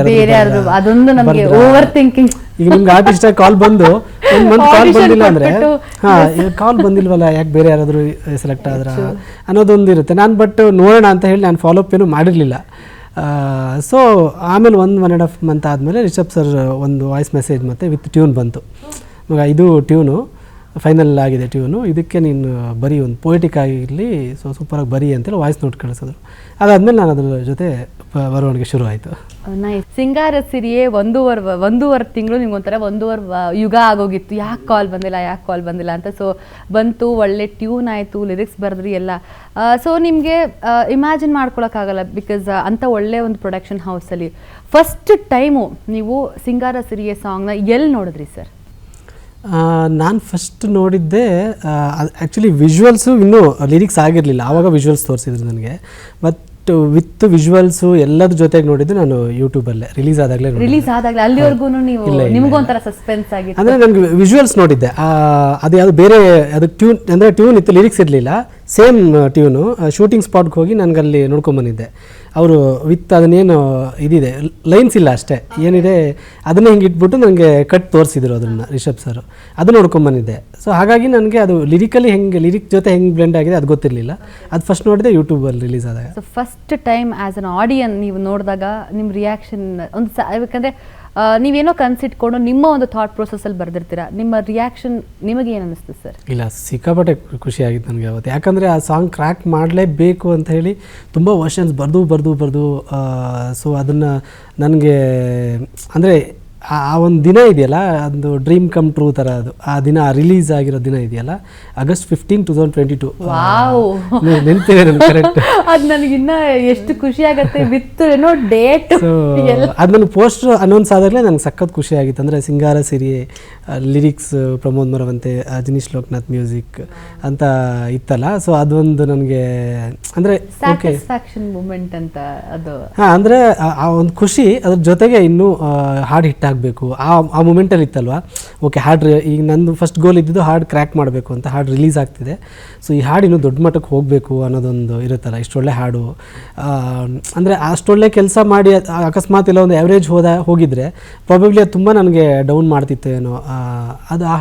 ಈಗ ನಿಮ್ಗೆ ಆರ್ಟಿಸ್ಟ್ ಕಾಲ್ ಬಂದು 1 ಮಂತ್ ಕಾಲ್ ಬಂದಿಲ್ಲ ಅಂದರೆ ಕಾಲ್ ಬಂದಿಲ್ವಲ್ಲ, ಯಾಕೆ ಬೇರೆ ಯಾರಾದರೂ ಸೆಲೆಕ್ಟ್ ಆದ್ರ ಅನ್ನೋದೊಂದು ಇರುತ್ತೆ. ನಾನು ಬಟ್ ನೋಡೋಣ ಅಂತ ಹೇಳಿ ನಾನು ಫಾಲೋಅಪ್ ಏನೂ ಮಾಡಿರಲಿಲ್ಲ. ಸೊ ಆಮೇಲೆ 1.5 ಮಂತ್ ಆದಮೇಲೆ ರಿಷಬ್ ಸರ್ ಒಂದು ವಾಯ್ಸ್ ಮೆಸೇಜ್ ಮತ್ತು ವಿತ್ ಟ್ಯೂನ್ ಬಂತು. ಮಗ ಇದು ಟ್ಯೂನು ಫೈನಲ್ ಆಗಿದೆ, ಟ್ಯೂನು ಇದಕ್ಕೆ ನೀನು ಬರೀ ಒಂದು ಪೊಯಿಟಿಕ್ ಆಗಿರಲಿ, ಸೊ ಸೂಪರಾಗಿ ಬರೀ ಅಂತೇಳಿ ವಾಯ್ಸ್ ನೋಟ್ ಕಳಿಸಿದ್ರು. ಅದಾದಮೇಲೆ ನಾನು ಅದ್ರ ಜೊತೆ ಬರವಣಿಗೆ ಶುರು ಆಯಿತು. ನೈಸ್. ಸಿಂಗಾರ ಸಿರಿಯೇ ಒಂದೂವರೆ ತಿಂಗಳು ನಿಮ್ಗೊಂಥರ ಯುಗ ಆಗೋಗಿತ್ತು. ಯಾಕೆ ಕಾಲ್ ಬಂದಿಲ್ಲ ಅಂತ. ಸೊ ಬಂತು, ಒಳ್ಳೆ ಟ್ಯೂನ್ ಆಯಿತು, ಲಿರಿಕ್ಸ್ ಬರೆದ್ರಿ ಎಲ್ಲ. ಸೊ ನಿಮಗೆ ಇಮ್ಯಾಜಿನ್ ಮಾಡ್ಕೊಳಕ್ಕಾಗಲ್ಲ, ಬಿಕಾಸ್ ಅಂಥ ಒಳ್ಳೆ ಒಂದು ಪ್ರೊಡಕ್ಷನ್ ಹೌಸಲ್ಲಿ ಫಸ್ಟ್ ಟೈಮು ನೀವು ಸಿಂಗಾರ ಸಿರಿಯೇ ಸಾಂಗ್ನ ಎಲ್ಲಿ ನೋಡಿದ್ರಿ ಸರ್? ನಾನು ಫಸ್ಟ್ ನೋಡಿದ್ದೆ ಆ್ಯಕ್ಚುಲಿ ವಿಜುವಲ್ಸು, ಇನ್ನೂ ಲಿರಿಕ್ಸ್ ಆಗಿರಲಿಲ್ಲ, ಆವಾಗ ವಿಜುವಲ್ಸ್ ತೋರಿಸಿದ್ರು ನನಗೆ. ಬಟ್ ವಿತ್ ವಿಜುವಲ್ಸು ಎಲ್ಲದ್ರ ಜೊತೆಗೆ ನೋಡಿದ್ದು ನಾನು ಯೂಟ್ಯೂಬಲ್ಲೇ ರಿಲೀಸ್ ಆದಾಗಲೇ. ಅಲ್ಲಿವರೆಗೂ ನಿಮಗೊಂಥರ ಸಸ್ಪೆನ್ಸ್ ಆಗಿತ್ತು. ಅಂದರೆ ನನಗೆ ವಿಜುವಲ್ಸ್ ನೋಡಿದ್ದೆ, ಅದು ಯಾವುದು ಬೇರೆ ಅದಕ್ಕೆ ಟ್ಯೂನ್, ಅಂದರೆ ಟ್ಯೂನ್ ಇತ್ತು, ಲಿರಿಕ್ಸ್ ಇರಲಿಲ್ಲ, ಸೇಮ್ ಟ್ಯೂನು. ಶೂಟಿಂಗ್ ಸ್ಪಾಟ್ಗೆ ಹೋಗಿ ನನಗಲ್ಲಿ ನೋಡ್ಕೊಂಬಂದಿದ್ದೆ. ಅವರು ವಿತ್ ಅದನ್ನೇನು ಇದಿದೆ, ಲೈನ್ಸ್ ಇಲ್ಲ ಅಷ್ಟೇ, ಏನಿದೆ ಅದನ್ನೇ ಹಿಂಗೆ ಇಟ್ಬಿಟ್ಟು ನನಗೆ ಕಟ್ ತೋರಿಸಿದ್ರು ಅದನ್ನು ರಿಷಬ್ ಸರ್, ಅದು ನೋಡ್ಕೊಂಬಂದಿದ್ದೆ. ಸೊ ಹಾಗಾಗಿ ನನಗೆ ಅದು ಲಿರಿಕ್ ಜೊತೆ ಹೆಂಗೆ ಬ್ಲೆಂಡ್ ಆಗಿದೆ ಅದು ಗೊತ್ತಿರಲಿಲ್ಲ. ಅದು ಫಸ್ಟ್ ನೋಡಿದೆ ಯೂಟ್ಯೂಬಲ್ಲಿ ರಿಲೀಸ್ ಆದಾಗ. So first time as an ಆಡಿಯನ್ ನೀವು ನೋಡಿದಾಗ ನಿಮ್ಮ ರಿಯಾಕ್ಷನ್ ಒಂದು ಯಾಕಂದರೆ ನೀವೇನೋ ಕನ್ಸಿಟ್ಕೊಂಡು ನಿಮ್ಮ ಒಂದು ಥಾಟ್ ಪ್ರೊಸೆಸ್ಸಲ್ಲಿ ಬರೆದಿರ್ತೀರ, ನಿಮ್ಮ ರಿಯಾಕ್ಷನ್ ನಿಮಗೆ ಏನು ಅನ್ನಿಸ್ತು ಸರ್? ಇಲ್ಲ, ಸಿಕ್ಕಾಪಟ್ಟೆ ಖುಷಿಯಾಗಿತ್ತು ನನಗೆ ಅವತ್ತು. ಯಾಕಂದರೆ ಆ ಸಾಂಗ್ ಕ್ರ್ಯಾಕ್ ಮಾಡಲೇಬೇಕು ಅಂತ ಹೇಳಿ ತುಂಬ ವರ್ಷನ್ಸ್ ಬರೆದು ಸೊ ಅದನ್ನು ನನಗೆ ಅಂದರೆ ಆ ಒಂದು ದಿನ ಇದೆಯಲ್ಲ, ಒಂದು ಡ್ರೀಮ್ ಕಮ್ ಟ್ರೂ ಥರ ಅದು. ಆ ದಿನ ರಿಲೀಸ್ ಆಗಿರೋ ದಿನ ಇದೆಯಲ್ಲ, August 15, 2022. ನೆನಪಿದೆ ನನಗೆ ಕರೆಕ್ಟ್. ಅದು ನನಗಿನ್ನ ಎಷ್ಟು ಖುಷಿ ಆಗುತ್ತೆ ವಿತ್ ಏನೋ ಡೇಟ್. ಅದು ನನ್ನ ಪೋಸ್ಟರ್ ಅನೌನ್ಸ್ ಆದಾಗಲೇ ನನಗೆ ಸಖತ್ ಖುಷಿ ಆಗಿತ್ತು. ಅಂದರೆ ಸಿಂಗಾರ ಸಿರಿಯೇ ಲಿರಿಕ್ಸ್ ಪ್ರಮೋದ್ ಮರವಂತೆ, ಅಜನೀಶ್ ಲೋಕನಾಥ್ ಮ್ಯೂಸಿಕ್ ಅಂತ ಇತ್ತಲ್ಲ. ಸೊ ಅದೊಂದು ನನಗೆ ಅಂದರೆ ಸ್ಯಾಟಿಸ್ಫ್ಯಾಕ್ಷನ್ ಮೂಮೆಂಟ್ ಅಂತ ಅದು. ಅಂದರೆ ಆ ಒಂದು ಖುಷಿ, ಅದ್ರ ಜೊತೆಗೆ ಇನ್ನೂ ಹಾಡು ಹಿಟ್ ಆಗಬೇಕು ಆ ಮೂಮೆಂಟಲ್ಲಿ ಇತ್ತಲ್ವ. ಓಕೆ, ಹಾಡು ಈಗ ನಂದು ಫಸ್ಟ್ ಗೋಲ್ ಇದ್ದಿದ್ದು ಹಾಡು ಕ್ರ್ಯಾಕ್ ಮಾಡಬೇಕು ಅಂತ. ಹಾಡು ರಿಲೀಸ್ ಆಗ್ತಿದೆ, ಸೊ ಈ ಹಾಡು ಇನ್ನೂ ದೊಡ್ಡ ಮಟ್ಟಕ್ಕೆ ಹೋಗಬೇಕು ಅನ್ನೋದೊಂದು ಇರುತ್ತಲ್ಲ. ಇಷ್ಟೊಳ್ಳೆ ಹಾಡು, ಅಂದರೆ ಅಷ್ಟೊಳ್ಳೆ ಕೆಲಸ ಮಾಡಿ ಅಕಸ್ಮಾತ್ ಎಲ್ಲ ಒಂದು ಆ್ಯಾವ್ರೇಜ್ ಹೋಗಿದ್ರೆ ಪ್ರಾಬಬ್ಲಿ ಅದು ತುಂಬ ನನಗೆ ಡೌನ್ ಮಾಡ್ತಿತ್ತು ಏನೋ. ಅದು ಆ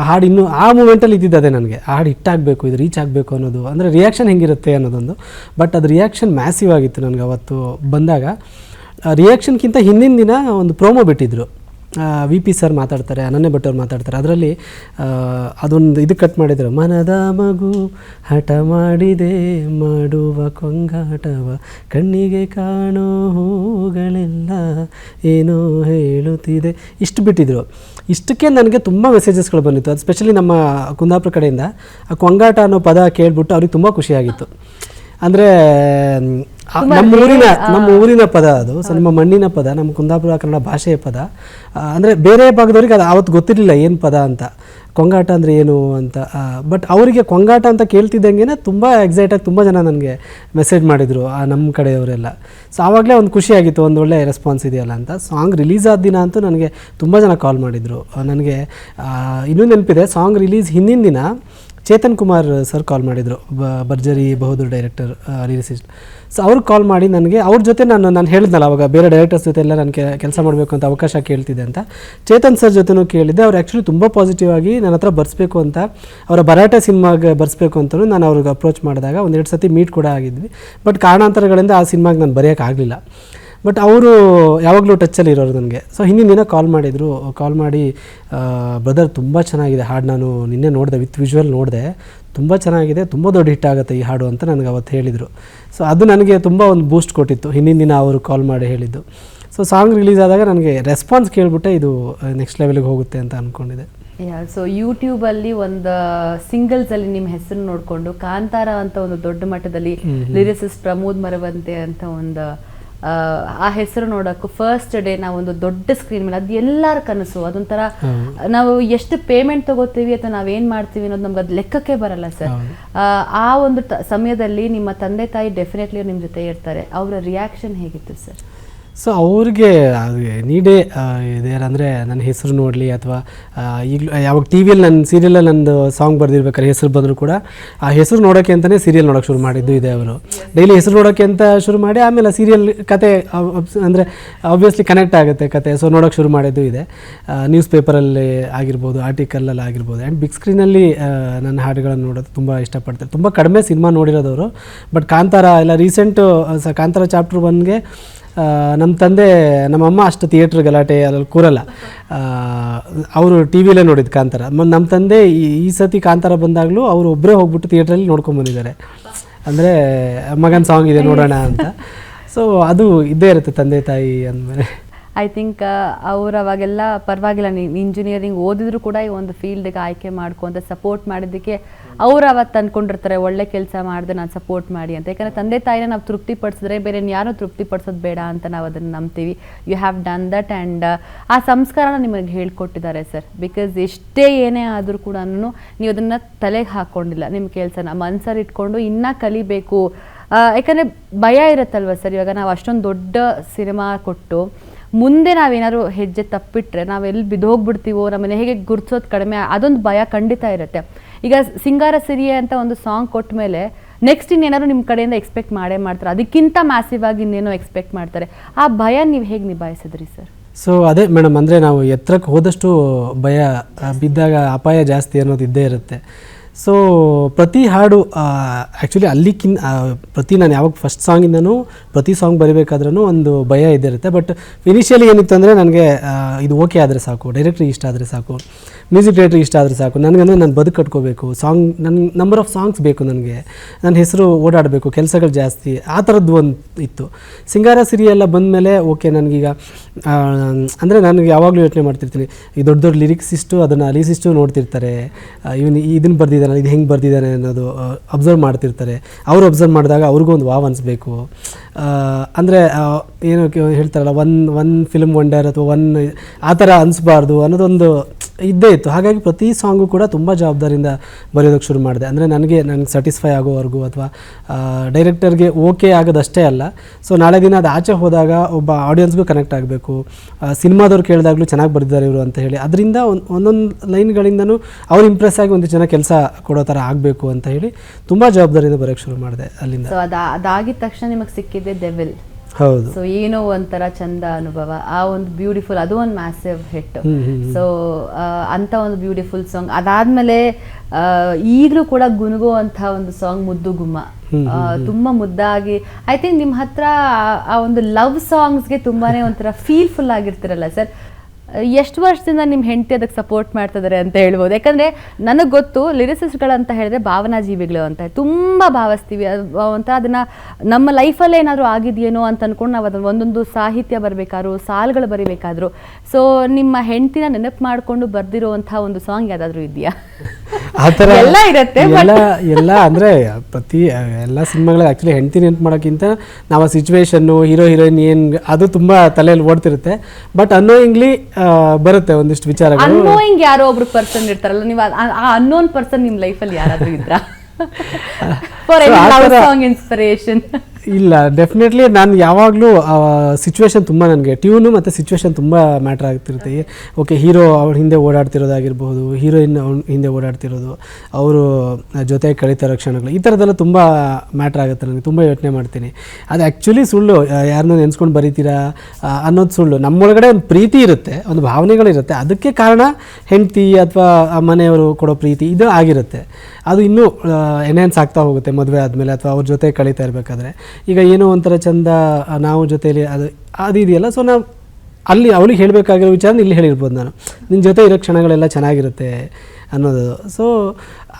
ಹಾಡು ಇನ್ನೂ ಆ ಮೂಮೆಂಟಲ್ಲಿ ಇದ್ದಿದ್ದು ಅದೇ ನನಗೆ. ಆ ಹಾಡು ಹಿಟ್ಟಾಗಬೇಕು, ಇದು ರೀಚ್ ಆಗಬೇಕು ಅನ್ನೋದು, ಅಂದರೆ ರಿಯಾಕ್ಷನ್ ಹೆಂಗಿರುತ್ತೆ ಅನ್ನೋದೊಂದು. ಬಟ್ ಅದು ರಿಯಾಕ್ಷನ್ ಮ್ಯಾಸಿವ್ ಆಗಿತ್ತು ನನಗೆ ಅವತ್ತು ಬಂದಾಗ. ರಿಯಾಕ್ಷನ್ಗಿಂತ ಹಿಂದಿನ ದಿನ ಒಂದು ಪ್ರೋಮೋ ಬಿಟ್ಟಿದ್ರು, ವಿ ಪಿ ಸರ್ ಮಾತಾಡ್ತಾರೆ, ಅನನ್ಯ ಭಟ್ ಅವ್ರು ಮಾತಾಡ್ತಾರೆ. ಅದರಲ್ಲಿ ಅದೊಂದು ಇದು ಕಟ್ ಮಾಡಿದ್ರು, ಮನದ ಮಗು ಹಠ ಮಾಡಿದೆ ಮಾಡುವ ಕೊಂಗಾಟವ ಕಣ್ಣಿಗೆ ಕಾಣೋ ಹೂಗಳೆಲ್ಲ ಏನೋ ಹೇಳುತ್ತಿದೆ, ಇಷ್ಟು ಬಿಟ್ಟಿದ್ರು. ಇಷ್ಟಕ್ಕೆ ನನಗೆ ತುಂಬ ಮೆಸೇಜಸ್ಗಳು ಬಂದಿತ್ತು. ಅದು ಸ್ಪೆಷಲಿ ನಮ್ಮ ಕುಂದಾಪುರ ಕಡೆಯಿಂದ ಆ ಕೊಂಗಾಟ ಅನ್ನೋ ಪದ ಕೇಳ್ಬಿಟ್ಟು ಅವ್ರಿಗೆ ತುಂಬ ಖುಷಿಯಾಗಿತ್ತು. ಅಂದರೆ ನಮ್ಮ ಊರಿನ ಪದ ಅದು, ಸೊ ನಮ್ಮ ಮಣ್ಣಿನ ಪದ, ನಮ್ಮ ಕುಂದಾಪುರ ಕನ್ನಡ ಭಾಷೆಯ ಪದ. ಅಂದರೆ ಬೇರೆ ಭಾಗದವ್ರಿಗೆ ಅದು ಅವತ್ತು ಗೊತ್ತಿರಲಿಲ್ಲ ಏನು ಪದ ಅಂತ, ಕೊಂಗಾಟ ಅಂದರೆ ಏನು ಅಂತ. ಬಟ್ ಅವರಿಗೆ ಕೊಂಗಾಟ ಅಂತ ಕೇಳ್ತಿದ್ದಂಗೆ ತುಂಬ ಎಕ್ಸೈಟಾಗಿ ತುಂಬ ಜನ ನನಗೆ ಮೆಸೇಜ್ ಮಾಡಿದರು, ನಮ್ಮ ಕಡೆಯವರೆಲ್ಲ. ಸೊ ಆವಾಗಲೇ ಒಂದು ಖುಷಿಯಾಗಿತ್ತು, ಒಂದು ಒಳ್ಳೆ ರೆಸ್ಪಾನ್ಸ್ ಇದೆಯಲ್ಲ ಅಂತ. ಸಾಂಗ್ ರಿಲೀಸ್ ಆದ ದಿನ ಅಂತೂ ನನಗೆ ತುಂಬ ಜನ ಕಾಲ್ ಮಾಡಿದರು. ನನಗೆ ಇನ್ನೂ ನೆನಪಿದೆ, ಸಾಂಗ್ ರಿಲೀಸ್ ಹಿಂದಿನ ದಿನ ಚೇತನ್ ಕುಮಾರ್ ಸರ್ ಕಾಲ್ ಮಾಡಿದರು, ಭರ್ಜರಿ ಬಹದ್ದೂರ್ ಡೈರೆಕ್ಟರ್, ಲಿರಿಸಿಸ್ಟ್. ಸೊ ಅವ್ರಿಗೆ ಕಾಲ್ ಮಾಡಿ ನನಗೆ ಅವ್ರ ಜೊತೆ ನಾನು ಹೇಳಿದ್ನಲ್ಲ ಅವಾಗ ಬೇರೆ ಡೈರೆಕ್ಟರ್ಸ್ ಜೊತೆ ಎಲ್ಲ ನನಗೆ ಕೆಲಸ ಮಾಡಬೇಕು ಅಂತ ಅವಕಾಶ ಕೇಳ್ತಿದ್ದೆ ಅಂತ. ಚೇತನ್ ಸರ್ ಜೊತೆನೂ ಕೇಳಿದ್ದೆ. ಅವ್ರು ಆ್ಯಕ್ಚುಲಿ ತುಂಬ ಪಾಸಿಟಿವ್ ಆಗಿ ನನ್ನ ಹತ್ರ ಬರ್ಸ್ಬೇಕು ಅಂತ, ಅವರ ಭರಾಟೆ ಸಿನಿಮಾಗೆ ಬರ್ಸ್ಬೇಕು ಅಂತಲೂ ನಾನು ಅವ್ರಿಗೆ ಅಪ್ರೋಚ್ ಮಾಡಿದಾಗ 1-2 ಸತಿ ಮೀಟ್ ಕೂಡ ಆಗಿದ್ವಿ. ಬಟ್ ಕಾರಣಾಂತರಗಳಿಂದ ಆ ಸಿನಿಮಾಗೆ ನಾನು ಬರೆಯೋಕ್ಕಾಗಲಿಲ್ಲ. ಬಟ್ ಅವರು ಯಾವಾಗಲೂ ಟಚ್ಚಲ್ಲಿ ಇರೋರು ನನಗೆ. ಸೊ ಹಿಂದಿನ ದಿನ ಕಾಲ್ ಮಾಡಿ ಬ್ರದರ್ ತುಂಬ ಚೆನ್ನಾಗಿದೆ ಹಾಡು, ನಾನು ನಿನ್ನೆ ನೋಡಿದೆ, ವಿತ್ ವಿಜುವಲ್ ನೋಡಿದೆ, ತುಂಬ ಚೆನ್ನಾಗಿದೆ, ತುಂಬ ದೊಡ್ಡ ಹಿಟ್ ಆಗುತ್ತೆ ಈ ಹಾಡು ಅಂತ ನನಗೆ ಅವತ್ತು ಹೇಳಿದರು. ಸೊ ಅದು ನನಗೆ ತುಂಬ ಒಂದು ಬೂಸ್ಟ್ ಕೊಟ್ಟಿತ್ತು, ಹಿಂದಿನ ದಿನ ಅವರು ಕಾಲ್ ಮಾಡಿ ಹೇಳಿದ್ದು. ಸೊ ಸಾಂಗ್ ರಿಲೀಸ್ ಆದಾಗ ನನಗೆ ರೆಸ್ಪಾನ್ಸ್ ಕೇಳಿಬಿಟ್ಟೆ ಇದು ನೆಕ್ಸ್ಟ್ ಲೆವೆಲ್ಗೆ ಹೋಗುತ್ತೆ ಅಂತ ಅಂದ್ಕೊಂಡಿದ್ದೆ. ಸೊ ಯೂಟ್ಯೂಬಲ್ಲಿ ಒಂದು ಸಿಂಗಲ್ಸಲ್ಲಿ ನಿಮ್ಮ ಹೆಸರು ನೋಡಿಕೊಂಡು ಕಾಂತಾರ ಅಂತ ಒಂದು ದೊಡ್ಡ ಮಟ್ಟದಲ್ಲಿ ಲಿರಿಸಿಸ್ಟ್ ಪ್ರಮೋದ್ ಮರವಂತೆ ಅಂತ ಒಂದು ಆ ಹೆಸರು ನೋಡೋಕ್ಕೂ ಫಸ್ಟ್ ಡೇ ನಾವೊಂದು ದೊಡ್ಡ ಸ್ಕ್ರೀನ್ ಮೇಲೆ, ಅದು ಎಲ್ಲರ ಕನಸು. ಅದೊಂಥರ ನಾವು ಎಷ್ಟು ಪೇಮೆಂಟ್ ತಗೋತೀವಿ ಅಥವಾ ನಾವೇನು ಮಾಡ್ತೀವಿ ಅನ್ನೋದು ನಮ್ಗೆ ಅದು ಲೆಕ್ಕಕ್ಕೆ ಬರಲ್ಲ ಸರ್. ಆ ಒಂದು ಸಮಯದಲ್ಲಿ ನಿಮ್ಮ ತಂದೆ ತಾಯಿ ಡೆಫಿನೆಟ್ಲಿ ನಿಮ್ಮ ಜೊತೆ ಇರ್ತಾರೆ, ಅವರ ರಿಯಾಕ್ಷನ್ ಹೇಗಿತ್ತು ಸರ್? ಸೊ ಅವ್ರಿಗೆ ನೀಡೇ ಇದೆ ಅಂದರೆ ನನ್ನ ಹೆಸರು ನೋಡಲಿ ಅಥವಾ ಈಗಲೂ ಯಾವಾಗ ಟಿ ವಿಯಲ್ಲಿ ನನ್ನ ಸೀರಿಯಲಲ್ಲಿ ನಂದು ಸಾಂಗ್ ಬರೆದಿರ್ಬೇಕಾದ್ರೆ ಹೆಸರು ಬಂದರೂ ಕೂಡ ಆ ಹೆಸರು ನೋಡೋಕ್ಕೆ ಅಂತಲೇ ಸೀರಿಯಲ್ ನೋಡೋಕ್ಕೆ ಶುರು ಮಾಡಿದ್ದು ಇದೆ. ಅವರು ಡೈಲಿ ಹೆಸರು ನೋಡೋಕ್ಕೆ ಅಂತ ಶುರು ಮಾಡಿ ಆಮೇಲೆ ಸೀರಿಯಲ್ ಕತೆ ಅಂದರೆ ಆಬ್ವಿಯಸ್ಲಿ ಕನೆಕ್ಟ್ ಆಗುತ್ತೆ ಕತೆ, ಸೊ ನೋಡೋಕ್ಕೆ ಶುರು ಮಾಡಿದ್ದು ಇದೆ. ನ್ಯೂಸ್ ಪೇಪರಲ್ಲಿ ಆಗಿರ್ಬೋದು, ಆರ್ಟಿಕಲಲ್ಲಿ ಆಗಿರ್ಬೋದು, ಆ್ಯಂಡ್ ಬಿಗ್ ಸ್ಕ್ರೀನಲ್ಲಿ ನನ್ನ ಹಾಡುಗಳನ್ನು ನೋಡೋದು ತುಂಬ ಇಷ್ಟಪಡ್ತಾರೆ. ತುಂಬ ಕಡಿಮೆ ಸಿನಿಮಾ ನೋಡಿರೋದವರು, ಬಟ್ ಕಾಂತಾರ ಎಲ್ಲ ರೀಸೆಂಟು ಕಾಂತಾರ ಚಾಪ್ಟರ್ 1ಗೆ ನಮ್ಮ ತಂದೆ ನಮ್ಮಮ್ಮ ಅಷ್ಟು ಥಿಯೇಟ್ರ್ ಗಲಾಟೆ ಅದ್ರಲ್ಲಿ ಕೂರಲ್ಲ, ಅವರು ಟಿ ವಿಲೇ ನೋಡಿದ್ದು ಕಾಂತಾರ. ನಮ್ಮ ತಂದೆ ಈ ಸತಿ ಕಾಂತಾರ ಬಂದಾಗಲೂ ಅವರು ಒಬ್ಬರೇ ಹೋಗ್ಬಿಟ್ಟು ಥಿಯೇಟ್ರಲ್ಲಿ ನೋಡ್ಕೊಂಬಂದಿದ್ದಾರೆ, ಅಂದರೆ ಮಗನ ಸಾಂಗ್ ಇದೆ ನೋಡೋಣ ಅಂತ. ಸೊ ಅದು ಇದ್ದೇ ಇರುತ್ತೆ ತಂದೆ ತಾಯಿ ಅಂದಮೇಲೆ. ಐ ಥಿಂಕ್ ಅವ್ರು ಅವಾಗೆಲ್ಲ ಪರವಾಗಿಲ್ಲ, ನೀನು ಇಂಜಿನಿಯರಿಂಗ್ ಓದಿದ್ರು ಕೂಡ ಈ ಒಂದು ಫೀಲ್ಡ್ಗೆ ಆಯ್ಕೆ ಮಾಡ್ಕೊಂತ ಸಪೋರ್ಟ್ ಮಾಡಿದ್ದಕ್ಕೆ ಅವ್ರು ಅವತ್ತು ಅಂದ್ಕೊಂಡಿರ್ತಾರೆ ಒಳ್ಳೆ ಕೆಲಸ ಮಾಡಿದೆ ನಾನು ಸಪೋರ್ಟ್ ಮಾಡಿ ಅಂತ. ಯಾಕಂದರೆ ತಂದೆ ತಾಯಿನ ನಾವು ತೃಪ್ತಿ ಪಡಿಸಿದ್ರೆ ಬೇರೆ ಯಾರೂ ತೃಪ್ತಿ ಪಡಿಸೋದು ಬೇಡ ಅಂತ ನಾವು ಅದನ್ನು ನಂಬ್ತೀವಿ. You have done that and ಆ ಸಂಸ್ಕಾರನ ನಿಮಗೆ ಹೇಳ್ಕೊಟ್ಟಿದ್ದಾರೆ ಸರ್. ಬಿಕಾಸ್ ಎಷ್ಟೇ ಏನೇ ಆದರೂ ಕೂಡ ನೀವು ಅದನ್ನು ತಲೆಗೆ ಹಾಕ್ಕೊಂಡಿಲ್ಲ, ನಿಮ್ಮ ಕೆಲಸನ ಮನ್ಸಲ್ಲಿ ಇಟ್ಕೊಂಡು ಇನ್ನೂ ಕಲಿಬೇಕು. ಯಾಕಂದರೆ ಭಯ ಇರುತ್ತಲ್ವ ಸರ್, ಇವಾಗ ನಾವು ಅಷ್ಟೊಂದು ದೊಡ್ಡ ಸಿನಿಮಾ ಕೊಟ್ಟು ಮುಂದೆ ನಾವೇನಾದ್ರು ಹೆಜ್ಜೆ ತಪ್ಪಿಟ್ರೆ ನಾವು ಎಲ್ಲಿ ಬಿದ್ದೋಗ್ಬಿಡ್ತೀವೋ, ನಮ್ಮನ್ನ ಹೇಗೆ ಗುರುತಿಸೋದು ಕಡಿಮೆ, ಅದೊಂದು ಭಯ ಖಂಡಿತ ಇರುತ್ತೆ. ಈಗ ಸಿಂಗಾರ ಸಿರಿಯೆ ಅಂತ ಒಂದು ಸಾಂಗ್ ಕೊಟ್ಟ ಮೇಲೆ ನೆಕ್ಸ್ಟ್ ಇನ್ನೇನಾದ್ರು ನಿಮ್ಮ ಕಡೆಯಿಂದ ಎಕ್ಸ್ಪೆಕ್ಟ್ ಮಾಡ್ತಾರೆ, ಅದಕ್ಕಿಂತ ಮ್ಯಾಸಿವ್ ಆಗಿ ಇನ್ನೇನೋ ಎಕ್ಸ್ಪೆಕ್ಟ್ ಮಾಡ್ತಾರೆ. ಆ ಭಯ ನೀವು ಹೇಗೆ ನಿಭಾಯಿಸಿದ್ರಿ ಸರ್? ಸೊ ಅದೇ ಮೇಡಮ್, ಅಂದರೆ ನಾವು ಎತ್ತರಕ್ಕೆ ಹೋದಷ್ಟು ಭಯ, ಬಿದ್ದಾಗ ಅಪಾಯ ಜಾಸ್ತಿ ಅನ್ನೋದು ಇದ್ದೇ ಇರುತ್ತೆ. ಸೊ ಪ್ರತಿ ಹಾಡು ಆ್ಯಕ್ಚುಲಿ ನಾನು ಯಾವಾಗ ಫಸ್ಟ್ ಸಾಂಗಿಂದನೂ ಪ್ರತಿ ಸಾಂಗ್ ಬರಿಬೇಕಾದ್ರೂ ಒಂದು ಭಯ ಇದ್ದೇ ಇರುತ್ತೆ. ಬಟ್ ಇನಿಷಿಯಲಿ ಏನಿತ್ತು ಅಂದರೆ ನನಗೆ ಇದು ಓಕೆ ಆದರೆ ಸಾಕು, ಡೈರೆಕ್ಟ್ರಿಗೆ ಇಷ್ಟ ಆದರೆ ಸಾಕು, ಮ್ಯೂಸಿಕ್ ಡೈರೆಕ್ಟ್ರಿಗೆ ಇಷ್ಟ ಆದರೆ ಸಾಕು, ನನಗಂದರೆ ನಾನು ಬದುಕು ಕಟ್ಕೋಬೇಕು, ಸಾಂಗ್ ನನ್ನ ನಂಬರ್ ಆಫ್ ಸಾಂಗ್ಸ್ ಬೇಕು, ನನಗೆ ನನ್ನ ಹೆಸರು ಓಡಾಡಬೇಕು, ಕೆಲಸಗಳು ಜಾಸ್ತಿ, ಆ ಥರದ್ದು ಒಂದು ಇತ್ತು. ಸಿಂಗಾರ ಸಿರಿ ಎಲ್ಲ ಬಂದಮೇಲೆ ಓಕೆ ನನಗೀಗ ಅಂದರೆ ನನಗೆ ಯಾವಾಗಲೂ ಯೋಚನೆ ಮಾಡ್ತಿರ್ತೀನಿ, ಈ ದೊಡ್ಡ ದೊಡ್ಡ ಲಿರಿಕ್ಸಿಸ್ಟು ಅದನ್ನು ಲಿರಿಸಿಸ್ಟು ನೋಡ್ತಿರ್ತಾರೆ, ಇವನು ಇದನ್ನು ಬರ್ದಿದ್ದಾನೆ, ಇದು ಹೆಂಗೆ ಬರ್ದಿದ್ದಾನೆ ಅನ್ನೋದು ಅಬ್ಸರ್ವ್ ಮಾಡ್ತಿರ್ತಾರೆ. ಅವರು ಅಬ್ಸರ್ವ್ ಮಾಡಿದಾಗ ಅವ್ರಿಗೂ ಒಂದು ವಾವ್ ಅನಿಸ್ಬೇಕು. ಅಂದರೆ ಏನು ಹೇಳ್ತಾರಲ್ಲ, ಒನ್ ಫಿಲ್ಮ್ ವಂಡರ್ ಅಥವಾ ಆ ಥರ ಅನಿಸ್ಬಾರ್ದು ಅನ್ನೋದೊಂದು ಇದ್ದೇ ಇತ್ತು. ಹಾಗಾಗಿ ಪ್ರತಿ ಸಾಂಗು ಕೂಡ ತುಂಬ ಜವಾಬ್ದಾರಿಯಿಂದ ಬರೆಯೋದಕ್ಕೆ ಶುರು ಮಾಡಿದೆ. ಅಂದರೆ ನನಗೆ ಸ್ಯಾಟಿಸ್ಫೈ ಆಗೋವರೆಗೂ ಅಥವಾ ಡೈರೆಕ್ಟರ್ಗೆ ಓಕೆ ಆಗೋದಷ್ಟೇ ಅಲ್ಲ, ಸೊ ನಾಳೆ ದಿನ ಅದು ಆಚೆ ಹೋದಾಗ ಒಬ್ಬ ಆಡಿಯನ್ಸ್ಗೂ ಕನೆಕ್ಟ್ ಆಗಬೇಕು, ಸಿನಿಮಾದವ್ರು ಕೇಳಿದಾಗಲೂ ಚೆನ್ನಾಗಿ ಬರೆದಿದ್ದಾರೆ ಇವರು ಅಂತ ಹೇಳಿ, ಅದರಿಂದ ಒಂದೊಂದು ಲೈನ್ಗಳಿಂದನೂ ಅವ್ರು ಇಂಪ್ರೆಸ್ ಆಗಿ ಒಂದು ಜನ ಕೆಲಸ ಕೊಡೋ ಥರ ಆಗಬೇಕು ಅಂತ ಹೇಳಿ ತುಂಬ ಜವಾಬ್ದಾರಿಯಿಂದ ಬರೋಕ್ಕೆ ಶುರು ಮಾಡಿದೆ ಅಲ್ಲಿಂದ. ಸೊ ಅದಾಗಿದ ತಕ್ಷಣ ನಿಮಗೆ ಸಿಕ್ಕಿದೆ ಡೆವಿಲ್. ಹೌದು. ಸೊ ಏನೋ ಒಂಥರ ಚಂದ ಅನುಭವ, ಆ ಒಂದು ಬ್ಯೂಟಿಫುಲ್, ಅದು ಒಂದು ಮ್ಯಾಸಿವ್ ಹಿಟ್. ಸೊ ಅಂತ ಒಂದು ಬ್ಯೂಟಿಫುಲ್ ಸಾಂಗ್ ಅದಾದ್ಮೇಲೆ ಈಗಲೂ ಕೂಡ ಗುನುಗುವಂಥ ಒಂದು ಸಾಂಗ್ ಮುದ್ದು ಗುಮ್ಮ, ತುಂಬಾ ಮುದ್ದಾಗಿ. ಐ ಥಿಂಕ್ ನಿಮ್ಮ ಹತ್ರ ಆ ಒಂದು ಲವ್ ಸಾಂಗ್ಸ್ಗೆ ತುಂಬಾನೇ ಒಂಥರ ಫೀಲ್ಫುಲ್ ಆಗಿರ್ತಿರಲ್ಲ ಸರ್. ಎಷ್ಟು ವರ್ಷದಿಂದ ನಿಮ್ಮ ಹೆಂಡತಿ ಅದಕ್ಕೆ ಸಪೋರ್ಟ್ ಮಾಡ್ತಿದ್ದಾರೆ ಅಂತ ಹೇಳ್ಬೋದು? ಯಾಕಂದರೆ ನನಗೆ ಗೊತ್ತು ಲಿರಿಸಿಸ್ಟ್ಗಳಂತ ಹೇಳಿದ್ರೆ ಭಾವನಾ ಜೀವಿಗಳು ಅಂತ, ತುಂಬ ಭಾವಿಸ್ತೀವಿ ಅಂತ. ಅದನ್ನು ನಮ್ಮ ಲೈಫಲ್ಲೇ ಏನಾದರೂ ಆಗಿದೆಯೇನೋ ಅಂತ ಅಂದ್ಕೊಂಡು ನಾವು ಅದನ್ನು ಒಂದೊಂದು ಸಾಹಿತ್ಯ ಬರಬೇಕಾದ್ರು, ಸಾಲುಗಳು ಬರಿಬೇಕಾದ್ರು. ಸೊ ನಿಮ್ಮ ಹೆಂಡತಿನ ನೆನಪು ಮಾಡಿಕೊಂಡು ಬರೆದಿರುವಂಥ ಒಂದು ಸಾಂಗ್ ಯಾವುದಾದ್ರೂ ಇದೆಯಾ? ಆ ಥರ ಎಲ್ಲ ಇರುತ್ತೆ ಎಲ್ಲ ಅಂದರೆ ಎಲ್ಲ ಸಿನಿಮಾಗಳು ಆ್ಯಕ್ಚುಲಿ ಹೆಂಡತಿ ನೆನಪು ಮಾಡೋಕ್ಕಿಂತ ನಾವು ಆ ಸಿಚುವೇಶನ್ನು, ಹೀರೋ ಹೀರೋಯಿನ್ ಏನು ಅದು ತುಂಬ ತಲೆಯಲ್ಲಿ ಓಡ್ತಿರುತ್ತೆ. ಬಟ್ ಅನ್ನೋಯಿಂಗ್ಲಿ ಬರುತ್ತೆ ಒಂದಿಷ್ಟು ವಿಚಾರಗಳು. ಅನ್ನೋಯಿಂಗ್ ಯಾರೋ ಒಬ್ರು ಪರ್ಸನ್ ಇರ್ತಾರಲ್ಲ, ನೀವು ಆ ಅನ್ನೋನ್ ಪರ್ಸನ್ ನಿಮ್ಮ ಲೈಫಲ್ಲಿ ಯಾರಾದ್ರೂ ಇದ್ರಾ? For any love song inspiration? ಇಲ್ಲ, ಡೆಫಿನೆಟ್ಲಿ ನಾನು ಯಾವಾಗಲೂ ಸಿಚುವೇಶನ್ ತುಂಬ, ನನಗೆ ಟ್ಯೂನು ಮತ್ತು ಸಿಚುವೇಶನ್ ತುಂಬ ಮ್ಯಾಟ್ರ್ ಆಗ್ತಿರುತ್ತೆ. ಓಕೆ, ಹೀರೋ ಅವ್ರ ಹಿಂದೆ ಓಡಾಡ್ತಿರೋದಾಗಿರ್ಬೋದು, ಹೀರೋಯಿನ್ ಅವ್ರ ಹಿಂದೆ ಓಡಾಡ್ತಿರೋದು, ಅವರು ಜೊತೆ ಕಳೀತಿರೋ ಕ್ಷಣಗಳು, ಈ ಥರದ್ದೆಲ್ಲ ತುಂಬ ಮ್ಯಾಟ್ರ್ ಆಗುತ್ತೆ. ನನಗೆ ತುಂಬ ಯೋಚನೆ ಮಾಡ್ತೀನಿ. ಅದು ಆ್ಯಕ್ಚುಲಿ ಸುಳ್ಳು, ಯಾರನ್ನೂ ನೆನೆಸ್ಕೊಂಡು ಬರೀತೀರಾ ಅನ್ನೋದು ಸುಳ್ಳು. ನಮ್ಮೊಳಗಡೆ ಒಂದು ಪ್ರೀತಿ ಇರುತ್ತೆ, ಒಂದು ಭಾವನೆಗಳಿರುತ್ತೆ, ಅದಕ್ಕೆ ಕಾರಣ ಹೆಂಡತಿ ಅಥವಾ ಮನೆಯವರು ಕೊಡೋ ಪ್ರೀತಿ ಇದು ಆಗಿರುತ್ತೆ. ಅದು ಇನ್ನೂ ಎನ್ಹ್ಯಾನ್ಸ್ ಆಗ್ತಾ ಹೋಗುತ್ತೆ ಮದುವೆ ಆದಮೇಲೆ ಅಥವಾ ಅವ್ರ ಜೊತೆ ಕಳೀತಾ ಇರಬೇಕಾದ್ರೆ. ಈಗ ಏನೋ ಒಂಥರ ಚಂದ ನಾವು ಜೊತೆಯಲ್ಲಿ ಅದು ಇದೆಯಲ್ಲ. ಸೊ ನಾವು ಅಲ್ಲಿ ಅವಳಿಗೆ ಹೇಳಬೇಕಾಗಿರೋ ವಿಚಾರ ಇಲ್ಲಿ ಹೇಳಿರ್ಬೋದು, ನಾನು ನಿನ್ನ ಜೊತೆ ಇರೋ ಕ್ಷಣಗಳೆಲ್ಲ ಚೆನ್ನಾಗಿರುತ್ತೆ ಅನ್ನೋದು. ಸೊ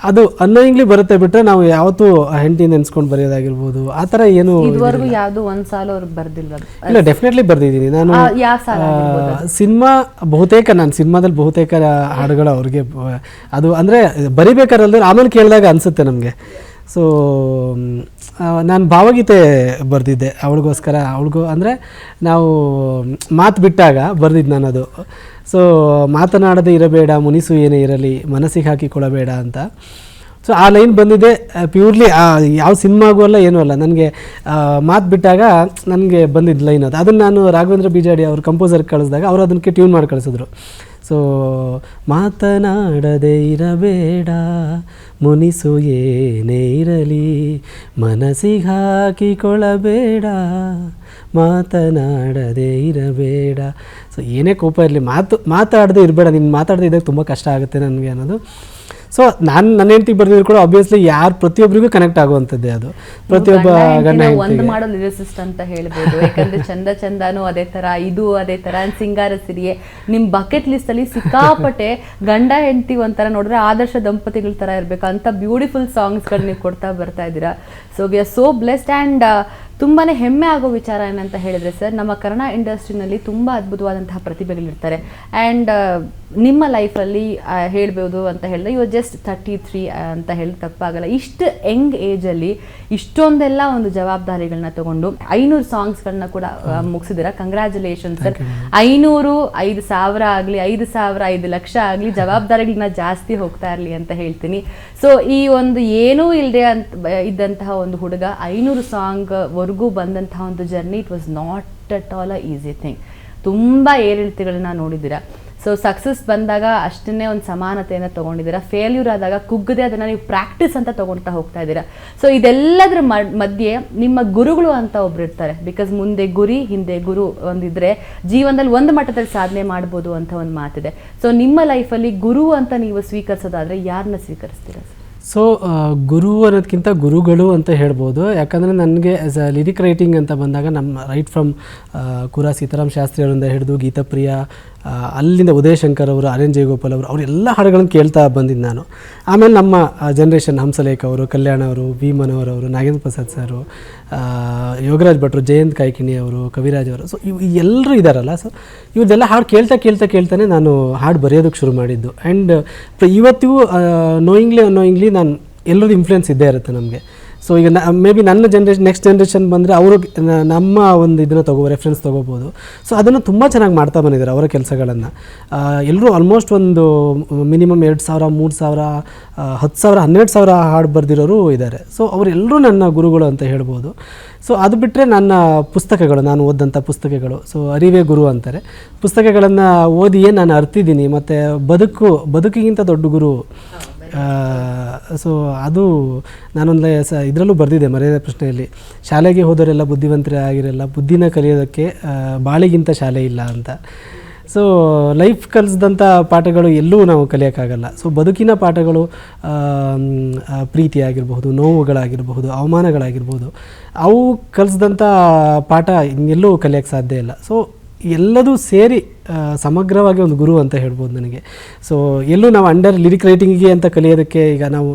ಅದು ಅನ್ನೋಯಿಂಗ್ಲಿ ಬರುತ್ತೆ ಬಿಟ್ಟರೆ ನಾವು ಯಾವತ್ತೂ ಹೆಂಡತಿ ನೆನೆಸ್ಕೊಂಡು ಬರೆಯೋದಾಗಿರ್ಬೋದು ಆ ಥರ ಏನು ಇದುವರೆಗೂ ಯಾವುದು ಒಂದು ಸಾಲ ಅವ್ರಿಗೆ ಬರ್ದಿಲ್ವ? ಇಲ್ಲ, ಡೆಫಿನೆಟ್ಲಿ ಬರ್ದಿದ್ದೀನಿ ನಾನು. ಸಿನಿಮಾ ಬಹುತೇಕ ನಾನು ಸಿನಿಮಾದಲ್ಲಿ ಬಹುತೇಕ ಹಾಡುಗಳು ಅವ್ರಿಗೆ ಅದು ಅಂದರೆ ಬರಿಬೇಕಾರಲ್ದ್ರೆ ಆಮೇಲೆ ಕೇಳಿದಾಗ ಅನಿಸುತ್ತೆ ನಮಗೆ. ಸೊ ನಾನು ಭಾವಗೀತೆ ಬರೆದಿದ್ದೆ ಅವಳಿಗೋಸ್ಕರ. ಅವಳಿಗೂ ಅಂದರೆ ನಾವು ಮಾತು ಬಿಟ್ಟಾಗ ಬರೆದಿದ್ದು ನಾನು ಅದು. ಸೊ ಮಾತನಾಡದೇ ಇರಬೇಡ ಮುನಿಸು ಏನೇ ಇರಲಿ ಮನಸ್ಸಿಗೆ ಹಾಕಿಕೊಳ್ಳಬೇಡ ಅಂತ. ಸೊ ಆ ಲೈನ್ ಬಂದಿದೆ ಪ್ಯೂರ್ಲಿ ಯಾವ ಸಿನಿಮಾಗೂ ಅಲ್ಲ ಏನೂ ಅಲ್ಲ, ನನಗೆ ಮಾತು ಬಿಟ್ಟಾಗ ನನಗೆ ಬಂದಿದ್ದು ಲೈನ್ ಅದು. ಅದನ್ನು ನಾನು ರಾಘವೇಂದ್ರ ಬಿಜಾಡಿ ಅವ್ರ ಕಂಪೋಸರ್ಗೆ ಕಳಿಸಿದಾಗ ಅವರು ಅದಕ್ಕೆ ಟ್ಯೂನ್ ಮಾಡಿ ಕಳಿಸಿದ್ರು. ಸೊ ಮಾತನಾಡದೇ ಇರಬೇಡ ಮುನಿಸು ಏನೇ ಇರಲಿ ಮನಸ್ಸಿಗೆ ಹಾಕಿಕೊಳ್ಳಬೇಡ ಮಾತನಾಡದೇ ಇರಬೇಡ. ಸೊ ಏನೇ ಕೋಪ ಇರಲಿ ಮಾತಾಡದೇ ಇರಬೇಡ, ನೀನು ಮಾತಾಡದೇ ಇದ್ದಾಗ ತುಂಬ ಕಷ್ಟ ಆಗುತ್ತೆ ನನಗೆ ಅನ್ನೋದು. ಸೊ ನಾನು ನನ್ನ ಹೆಂಡತಿಗೆ ಬರ್ದಿದ್ರು ಕೂಡ ಆಬ್ವಿಯಸ್ಲಿ ಪ್ರತಿಯೊಬ್ಬರಿಗೂ ಕನೆಕ್ಟ್ ಆಗುವಂಥದ್ದೇ ಅದು. ಪ್ರತಿಯೊಬ್ಬ ಗಂಡ ಒಂದು ಮಾಡೋ ಲಿರಿಸಿಸ್ಟ್ ಅಂತ ಹೇಳ್ಬೋದು. ಯಾಕಂದ್ರೆ ಚಂದನೂ ಅದೇ ತರ, ಇದು ಅದೇ ತರ, ಸಿಂಗಾರ ಸಿರಿಯೇ ನಿಮ್ ಬಕೆಟ್ ಲಿಸ್ಟ್ ಅಲ್ಲಿ ಸಿಕ್ಕಾಪಟ್ಟೆ ಗಂಡ ಹೆಂಡತಿ ಒಂಥರ ನೋಡಿದ್ರೆ ಆದರ್ಶ ದಂಪತಿಗಳ ತರ ಇರ್ಬೇಕು ಅಂತ ಬ್ಯೂಟಿಫುಲ್ ಸಾಂಗ್ಸ್ಗಳು ನೀವು ಕೊಡ್ತಾ ಬರ್ತಾ ಇದ್ದೀರಾ. So we are so blessed. And ತುಂಬಾನೇ ಹೆಮ್ಮೆ ಆಗೋ ವಿಚಾರ ಏನಂತ ಹೇಳಿದ್ರೆ ಸರ್, ನಮ್ಮ ಕನ್ನಡ ಇಂಡಸ್ಟ್ರಿನಲ್ಲಿ ತುಂಬ ಅದ್ಭುತವಾದಂತಹ ಪ್ರತಿಭೆಗಳಿರ್ತಾರೆ. ಆ್ಯಂಡ್ ನಿಮ್ಮ ಲೈಫಲ್ಲಿ ಹೇಳ್ಬೋದು ಅಂತ ಹೇಳಿದ್ರೆ ಇವಾಗ ಜಸ್ಟ್ 33 ಅಂತ ಹೇಳಿ ತಪ್ಪಾಗಲ್ಲ. ಇಷ್ಟು ಯಂಗ್ ಏಜಲ್ಲಿ ಇಷ್ಟೊಂದೆಲ್ಲ ಒಂದು ಜವಾಬ್ದಾರಿಗಳನ್ನ ತಗೊಂಡು 500 ಸಾಂಗ್ಸ್ಗಳನ್ನ ಕೂಡ ಮುಗಿಸಿದಿರ. Congratulation sir. 500, 5,000 ಆಗಲಿ, 5,000, 5 ಲಕ್ಷ ಆಗಲಿ, ಜವಾಬ್ದಾರಿಗಳನ್ನ ಜಾಸ್ತಿ ಹೋಗ್ತಾ ಇರಲಿ ಅಂತ ಹೇಳ್ತೀನಿ. ಸೊ ಈ ಒಂದು ಏನೂ ಇಲ್ಲದೆ ಇದ್ದಂತಹ ಒಂದು ಹುಡುಗ 500 ಸಾಂಗ್ ವರೆಗೂ ಬಂದಂತಹ ಒಂದು journey, it was not at all a easy thing. ತುಂಬ ಏರಿಳಿತಗಳನ್ನ ನೋಡಿದ್ದೀರಾ. ಸೊ ಸಕ್ಸಸ್ ಬಂದಾಗ ಅಷ್ಟನ್ನೇ ಒಂದು ಸಮಾನತೆಯನ್ನು ತೊಗೊಂಡಿದ್ದೀರಾ. ಫೇಲ್ಯೂರ್ ಆದಾಗ ಕುಗ್ಗದೆ ಅದನ್ನು ನೀವು ಪ್ರಾಕ್ಟೀಸ್ ಅಂತ ತೊಗೊಳ್ತಾ ಹೋಗ್ತಾ ಇದ್ದೀರಾ. ಸೊ ಇದೆಲ್ಲದರ ಮಧ್ಯೆ ನಿಮ್ಮ ಗುರುಗಳು ಅಂತ ಒಬ್ರು ಇರ್ತಾರೆ. ಬಿಕಾಸ್ ಮುಂದೆ ಗುರಿ ಹಿಂದೆ ಗುರು ಒಂದಿದ್ರೆ ಜೀವನದಲ್ಲಿ ಒಂದು ಮಟ್ಟದಲ್ಲಿ ಸಾಧನೆ ಮಾಡ್ಬೋದು ಅಂತ ಒಂದು ಮಾತಿದೆ. ಸೊ ನಿಮ್ಮ ಲೈಫಲ್ಲಿ ಗುರು ಅಂತ ನೀವು ಸ್ವೀಕರಿಸೋದಾದರೆ ಯಾರನ್ನ ಸ್ವೀಕರಿಸ್ತೀರಾ? ಸೊ ಗುರು ಅನ್ನೋದಕ್ಕಿಂತ ಗುರುಗಳು ಅಂತ ಹೇಳ್ಬೋದು. ಯಾಕಂದರೆ ನನಗೆ ಆ್ಯಸ್ ಅ ಲಿರಿಕ್ ರೈಟಿಂಗ್ ಅಂತ ಬಂದಾಗ ನಮ್ಮ ರೈಟ್ ಫ್ರಮ್ ಕುರಾ ಸೀತಾರಾಮ್ ಶಾಸ್ತ್ರಿ ಅವರಿಂದ ಹಿಡಿದು ಗೀತಾಪ್ರಿಯ, ಅಲ್ಲಿಂದ ಉದಯ ಶಂಕರ್ ಅವರು, ಆರ್ ಎನ್ ಜಯಗೋಪಾಲ್ ಅವರು, ಅವರೆಲ್ಲ ಹಾಡುಗಳನ್ನು ಕೇಳ್ತಾ ಬಂದಿದ್ದು ನಾನು. ಆಮೇಲೆ ನಮ್ಮ ಜನ್ರೇಷನ್ ಹಂಸಲೇಖ ಅವರು, ಕಲ್ಯಾಣ ಅವರು, ವಿ ಮನೋಹರ್ ಅವರು, ನಾಗೇಂದ್ರ ಪ್ರಸಾದ್ ಸರು, ಯೋಗರಾಜ್ ಭಟ್ರು, ಜಯಂತ್ ಕಾಯ್ಕಿಣಿ ಅವರು, ಕವಿರಾಜ್ ಅವರು. ಸೊ ಎಲ್ಲರೂ ಇದ್ದಾರಲ್ಲ. ಸೊ ಇವ್ರದ್ದೆಲ್ಲ ಹಾಡು ಕೇಳ್ತಾನೆ ನಾನು ಹಾಡು ಬರೆಯೋದಕ್ಕೆ ಶುರು ಮಾಡಿದ್ದು. ಆ್ಯಂಡ್ ಇವತ್ತಿಗೂ ನೋಯಿಂಗ್ಲಿ ನಾನು ಎಲ್ಲರದ್ದು ಇನ್ಫ್ಲುಯೆನ್ಸ್ ಇದ್ದೇ ಇರುತ್ತೆ ನಮಗೆ. ಸೊ ಈಗ ಮೇ ಬಿ ನನ್ನ ನೆಕ್ಸ್ಟ್ ಜನ್ರೇಷನ್ ಬಂದರೆ ಅವರು ನಮ್ಮ ಒಂದು ಇದನ್ನು ರೆಫರೆನ್ಸ್ ತೊಗೋಬೋದು. ಸೊ ಅದನ್ನು ತುಂಬ ಚೆನ್ನಾಗಿ ಮಾಡ್ತಾ ಬಂದಿದ್ದಾರೆ ಅವರ ಕೆಲಸಗಳನ್ನು. ಎಲ್ಲರೂ ಆಲ್ಮೋಸ್ಟ್ ಒಂದು ಮಿನಿಮಮ್ 2,000, 3,000, 10,000, 12,000 ಹಾಡು ಬರೆದಿರೋರು ಇದ್ದಾರೆ. ಸೊ ಅವರೆಲ್ಲರೂ ನನ್ನ ಗುರುಗಳು ಅಂತ ಹೇಳ್ಬೋದು. ಸೊ ಅದು ಬಿಟ್ಟರೆ ನನ್ನ ಪುಸ್ತಕಗಳು, ನಾನು ಓದಂಥ ಪುಸ್ತಕಗಳು, ಸೊ ಅರಿವೇ ಗುರು ಅಂತಾರೆ. ಪುಸ್ತಕಗಳನ್ನು ಓದಿಯೇ ನಾನು ಅರ್ತಿದ್ದೀನಿ. ಮತ್ತು ಬದುಕಿಗಿಂತ ದೊಡ್ಡ ಗುರು. ಸೊ ಅದು ನಾನೊಂದು ಇದರಲ್ಲೂ ಬರೆದಿದ್ದೆ ಮರ್ಯಾದೆ ಪ್ರಶ್ನೆಯಲ್ಲಿ, ಶಾಲೆಗೆ ಹೋದವರೆಲ್ಲ ಬುದ್ಧಿವಂತರೇ ಆಗಿರಲ್ಲ, ಬುದ್ಧಿನ ಕಲಿಯೋದಕ್ಕೆ ಬಾಳಿಗಿಂತ ಶಾಲೆ ಇಲ್ಲ ಅಂತ. ಸೊ ಲೈಫ್ ಕಲಿಸಿದಂಥ ಪಾಠಗಳು ಎಲ್ಲೂ ನಾವು ಕಲಿಯೋಕ್ಕಾಗಲ್ಲ. ಸೊ ಬದುಕಿನ ಪಾಠಗಳು, ಪ್ರೀತಿ ಆಗಿರಬಹುದು, ನೋವುಗಳಾಗಿರಬಹುದು, ಅವಮಾನಗಳಾಗಿರ್ಬೋದು, ಅವು ಕಲಿಸಿದಂಥ ಪಾಠ ಇನ್ನೆಲ್ಲೂ ಕಲಿಯೋಕ್ಕೆ ಸಾಧ್ಯ ಇಲ್ಲ. ಸೊ ಎಲ್ಲದೂ ಸೇರಿ ಸಮಗ್ರವಾಗಿ ಒಂದು ಗುರು ಅಂತ ಹೇಳ್ಬೋದು ನನಗೆ. ಸೊ ಎಲ್ಲೂ ನಾವು ಅಂಡರ್ ಲಿರಿಕ್ ರೈಟಿಂಗಿಗೆ ಅಂತ ಕಲಿಯೋದಕ್ಕೆ ಈಗ ನಾವು